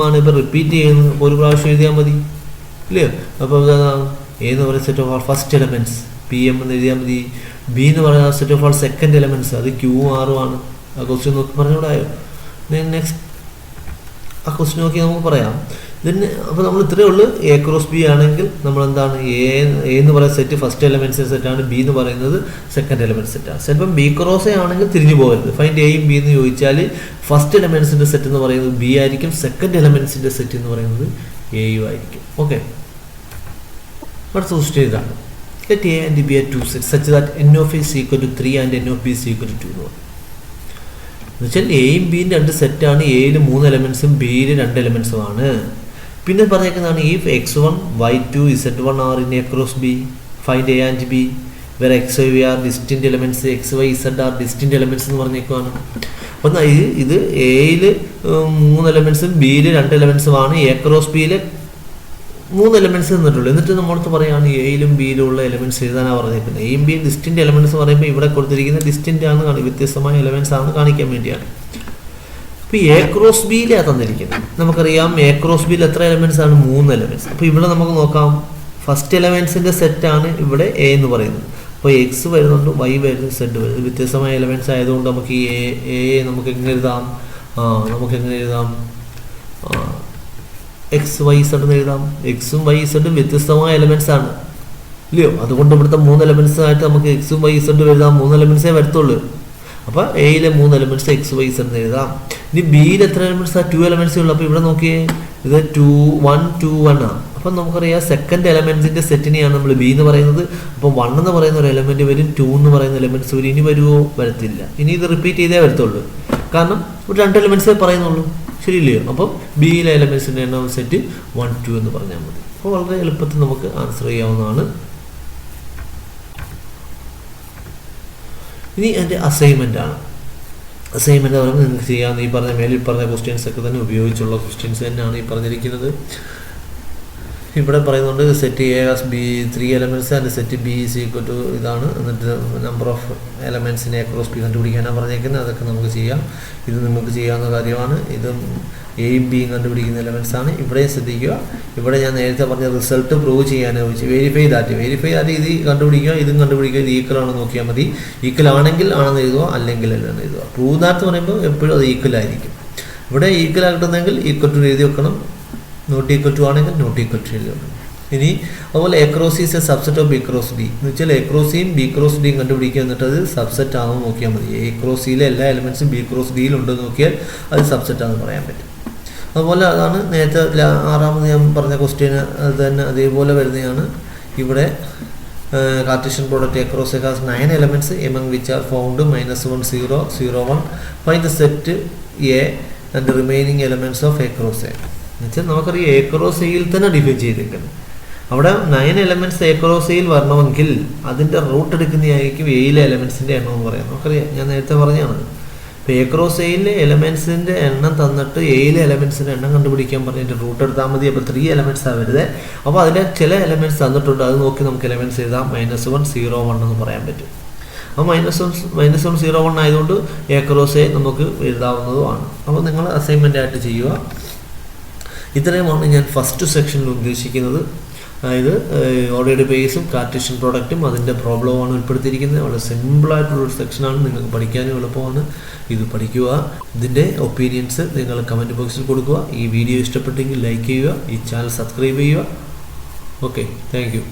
ആണ്. ഇപ്പോൾ റിപ്പീറ്റ് ചെയ്യുന്നു, ഒരു പ്രാവശ്യം എഴുതിയാൽ മതി ഇല്ലയോ? അപ്പോൾ എ എന്ന് പറയുന്ന set of all first elements, P M എന്ന് എഴുതിയാൽ മതി. ബി എന്ന് പറയുന്ന set of all second elements, അത് ക്യൂവും ആറും ആണ്. ആ ക്വസ്റ്റ്യൻ നോക്കി പറഞ്ഞുകൂടായോ? നെക്സ്റ്റ് ആ ക്വസ്റ്റ്യൻ നോക്കി നമുക്ക് പറയാം. ഇതിന് അപ്പോൾ നമ്മൾ ഇത്രയേ ഉള്ളൂ. എ ക്രോസ് ബി ആണെങ്കിൽ നമ്മൾ എന്താണ്, എ എന്ന് പറയുന്ന സെറ്റ് ഫസ്റ്റ് എലമെൻറ്റ്സിൻ്റെ സെറ്റാണ്, ബി എന്ന് പറയുന്നത് സെക്കൻഡ് എലമെൻറ്റ് സെറ്റാണ്. ചിലപ്പം ബി ക്രോസ് എ ആണെങ്കിൽ തിരിഞ്ഞു പോകരുത്. ഫൈൻഡ് എയും ബി എന്ന് ചോദിച്ചാൽ ഫസ്റ്റ് എലമെൻറ്റ്സിൻ്റെ സെറ്റ് എന്ന് പറയുന്നത് ബി ആയിരിക്കും, സെക്കൻഡ് എലമെൻറ്റ്സിൻ്റെ സെറ്റ് എന്ന് പറയുന്നത് എയും ആയിരിക്കും. ഓക്കെ, അടുത്ത ക്വസ്റ്റ്യൻ ഇതാണ്. Let A and B are two sets such that n of A is equal to 3 and n of B is equal to 2 എന്ന് പറയും. എന്നുവെച്ചാൽ എയും ബിയും രണ്ട് സെറ്റാണ്, എയിൽ 3 എലമെൻറ്റ്സും ബിയിൽ 2 എലമെൻറ്റ്സും ആണ്. പിന്നെ പറഞ്ഞേക്കുന്നതാണ് if x1, y2, z1 are in A cross B, find A and B where x, y are distinct elements, x, y, z are distinct elements എന്ന് പറഞ്ഞേക്കുവാണ്. അപ്പം ഇത് എയിൽ 3 എലമെൻറ്റ്സും ബിയിൽ 2 എലമെൻറ്റ്സും ആണ്. എ ക്രോസ് ബിയിൽ 3 എലമെൻറ്റ്സ് തന്നിട്ടുള്ളൂ. എന്നിട്ട് നമ്മളടുത്ത് പറയുകയാണ് എയിലും ബിയിലും ഉള്ള എലമെൻറ്റ്സ് എഴുതാനാണ് പറഞ്ഞേക്കുന്നത്. എയും ബിയും ഡിസ്റ്റിൻറ്റ് എലമെൻറ്റ്സ് പറയുമ്പോൾ ഇവിടെ കൊടുത്തിരിക്കുന്ന ഡിസ്റ്റിൻറ്റ് ആണ്, വ്യത്യസ്തമായ എലമെൻറ്റ്സ് ആണ് കാണിക്കാൻ വേണ്ടിയാണ്. അപ്പോൾ എ ക്രോസ് ബിയിലാണ് തന്നിരിക്കുന്നത്. നമുക്കറിയാം എ ക്രോസ് ബിയിൽ എത്ര എലമെൻറ്റ്സ് ആണ്? 3 എലമെൻറ്റ്സ്. അപ്പോൾ ഇവിടെ നമുക്ക് നോക്കാം, ഫസ്റ്റ് എലമെൻറ്റ്സിൻ്റെ സെറ്റാണ് ഇവിടെ എ എന്ന് പറയുന്നത്. അപ്പോൾ എക്സ് വരുന്നുണ്ട്, വൈ വരുന്നു, സെഡ് വരുന്നു. വ്യത്യസ്തമായ എലമെൻറ്റ്സ് ആയതുകൊണ്ട് നമുക്ക് ഈ എ നമുക്ക് എങ്ങനെ എഴുതാം? നമുക്കെങ്ങനെ എഴുതാം? എക്സ് വൈ സെഡ് എന്ന് എഴുതാം. എക്സും വൈ സെഡും വ്യത്യസ്തമായ എലമെൻറ്റ്സ് ആണ് ഇല്ലയോ? അതുകൊണ്ട് ഇവിടുത്തെ 3 എലമെൻറ്റ്സ് ആയിട്ട് നമുക്ക് എക്സും വൈ സെഡും എഴുതാം. 3 എലമെൻറ്റ്സേ വരത്തുള്ളൂ. അപ്പോൾ എയിലെ 3 എലമെൻറ്റ്സ് എക്സ് വൈ സെഡ് എന്ന് എഴുതാം. ഇനി ബിയിൽ എത്ര എലമെൻറ്റ്സ് ആണ്? 2 എലമെൻറ്റ്സേ ഉള്ളൂ. അപ്പോൾ ഇവിടെ നോക്കിയേ, ഇത് 2 1 2 1 ആണ്. അപ്പം നമുക്കറിയാം സെക്കൻഡ് എലമെൻറ്റ്സിൻ്റെ സെറ്റിനെയാണ് നമ്മൾ ബി എന്ന് പറയുന്നത്. അപ്പോൾ 1 എന്ന് പറയുന്ന ഒരു എലമെൻറ്റ് വരും, 2 എന്ന് പറയുന്ന എലമെൻറ്റ്സ് വരും. ഇനി വരുമോ? വരത്തില്ല. ഇനി ഇത് റിപ്പീറ്റ് ചെയ്തേ വരത്തുള്ളൂ, കാരണം ഇവിടെ 2 എലമെൻറ്റ്സേ പറയുന്നുള്ളൂ. ശരിയില്ലയോ? അപ്പം ബിയിലെ എലമെൻറ്റ്സിൻ്റെ എണ്ണം സെറ്റ് 1 2 എന്ന് പറഞ്ഞാൽ മതി. അപ്പോൾ വളരെ എളുപ്പത്തിൽ നമുക്ക് ആൻസർ ചെയ്യാവുന്നതാണ്. ഇനി എൻ്റെ അസൈൻമെൻ്റ് ആണ്. അസൈൻമെൻ്റ് പറയുമ്പോൾ നിങ്ങൾക്ക് ചെയ്യാവുന്ന ഈ പറഞ്ഞ മേലിൽ പറഞ്ഞ ക്വസ്റ്റ്യൻസ് ഒക്കെ തന്നെ ഉപയോഗിച്ചുള്ള ക്വസ്റ്റ്യൻസ് തന്നെയാണ് ഈ പറഞ്ഞിരിക്കുന്നത്. ഇവിടെ പറയുന്നുണ്ട് set A has B 3 elements and set B is equal to ഇതാണ്. എന്നിട്ട് നമ്പർ ഓഫ് എലമെൻറ്റ്സിനെ എ ക്രോസ് ബി കണ്ടുപിടിക്കാനാണ് പറഞ്ഞേക്കുന്നത്. അതൊക്കെ നമുക്ക് ചെയ്യാം. ഇത് നമുക്ക് ചെയ്യാവുന്ന കാര്യമാണ്. ഇതും എയും ബിയും കണ്ടുപിടിക്കുന്ന എലമെൻറ്റ്സ് ആണ്. ഇവിടെ ശ്രദ്ധിക്കുക, ഇവിടെ ഞാൻ നേരത്തെ പറഞ്ഞ റിസൾട്ട് പ്രൂവ് ചെയ്യാനോ ചോദിച്ചു. വെരിഫൈ ദാറ്റ് ഇത് കണ്ടുപിടിക്കുക, ഇതും കണ്ടുപിടിക്കുക. ഇത് ഈക്വൽ ആണെന്ന് നോക്കിയാൽ മതി. ഈക്വൽ ആണെങ്കിൽ ആണെന്ന് എഴുതുക, അല്ലെങ്കിൽ അല്ലെന്ന് എഴുതുക. പ്രൂവ് ദാറ്റ് എന്ന് പറയുമ്പോൾ എപ്പോഴും അത് ഈക്വൽ ആയിരിക്കും. ഇവിടെ ഈക്വൽ ആയിട്ടുണ്ടെങ്കിൽ ഈക്വൽ ടു എഴുതി വെക്കണം, നോട്ട് ഈക്വൽ ടു ആണെങ്കിൽ നോട്ട് ഈക്വൽ ടു എഴുതി വെക്കണം. ഇനി അതുപോലെ A cross is A subset of B cross D എന്ന് വെച്ചാൽ എ ക്രോസ് സിയും ബി ക്രോസ് ഡിയും കണ്ടുപിടിക്കുക. എന്നിട്ട് അത് സബ്സെറ്റ് ആണെന്ന് നോക്കിയാൽ മതി. എ ക്രോസ് സിയിലെ എല്ലാ എലമെൻറ്റ്സും ബി ക്രോസ് ഡിയിൽ ഉണ്ടെന്ന് നോക്കിയാൽ അത് സബ്സെറ്റ് ആണെന്ന് പറയാൻ പറ്റും. അതുപോലെ അതാണ് നേരത്തെ 6ാമത് ഞാൻ പറഞ്ഞ ക്വസ്റ്റ്യന് അത് തന്നെ അതേപോലെ വരുന്നതാണ്. ഇവിടെ Cartesian product A cross A has 9 elements among which are found -1 0 0 1 find the set A and the remaining elements of A cross A. എന്നുവെച്ചാൽ നമുക്കറിയാം എ ക്രോസ് എയിൽ തന്നെ ഡിഫൈൻ ചെയ്തിരിക്കുന്നത്. അവിടെ 9 എലമെൻറ്റ്സ് എ ക്രോസ് എയിൽ വരണമെങ്കിൽ അതിൻ്റെ റൂട്ട് എടുക്കുന്നതായിരിക്കും എയിലെ എലമെൻറ്റ്സിൻ്റെ എണ്ണം എന്ന് പറയാം. നമുക്കറിയാം, ഞാൻ നേരത്തെ പറഞ്ഞതാണ്. ഇപ്പോൾ എ ക്രോസ് എയിലെ എലമെൻറ്റ്സിൻ്റെ എണ്ണം തന്നിട്ട് എയിലെ എലമെൻറ്റ്സിൻ്റെ എണ്ണം കണ്ടുപിടിക്കാൻ പറഞ്ഞിട്ട് റൂട്ട് എടുത്താൽ മതി. അപ്പോൾ 3 എലമെൻറ്റ്സാണ് വരുന്നത്. അപ്പോൾ അതിലെ ചില എലമെൻറ്റ്സ് തന്നിട്ടുണ്ട്, അത് നോക്കി നമുക്ക് എലമെൻറ്റ്സ് എഴുതാം. -1 0 1 എന്ന് പറയാൻ പറ്റും. അപ്പോൾ -1 0 1 ആയതുകൊണ്ട് എ ക്രോസ് എ നമുക്ക് എഴുതാവുന്നതുമാണ്. അപ്പോൾ നിങ്ങൾ അസൈൻമെൻ്റ് ആയിട്ട് ചെയ്യുക. ഇത്രയുമാണ് ഞാൻ ഫസ്റ്റ് സെക്ഷനിൽ ഉദ്ദേശിക്കുന്നത്. അതായത് ഓർഡേർഡ് ബേസും കാർട്ടീഷ്യൻ പ്രോഡക്റ്റും അതിൻ്റെ പ്രോബ്ലമാണ് ഉൾപ്പെടുത്തിയിരിക്കുന്നത്. വളരെ സിമ്പിളായിട്ടുള്ളൊരു സെക്ഷനാണ്, നിങ്ങൾക്ക് പഠിക്കാനും എളുപ്പമാണ്. ഇത് പഠിക്കുക. ഇതിൻ്റെ ഒപ്പീനിയൻസ് നിങ്ങൾ കമൻറ്റ് ബോക്സിൽ കൊടുക്കുക. ഈ വീഡിയോ ഇഷ്ടപ്പെട്ടെങ്കിൽ ലൈക്ക് ചെയ്യുക, ഈ ചാനൽ സബ്സ്ക്രൈബ് ചെയ്യുക. Okay, thank you.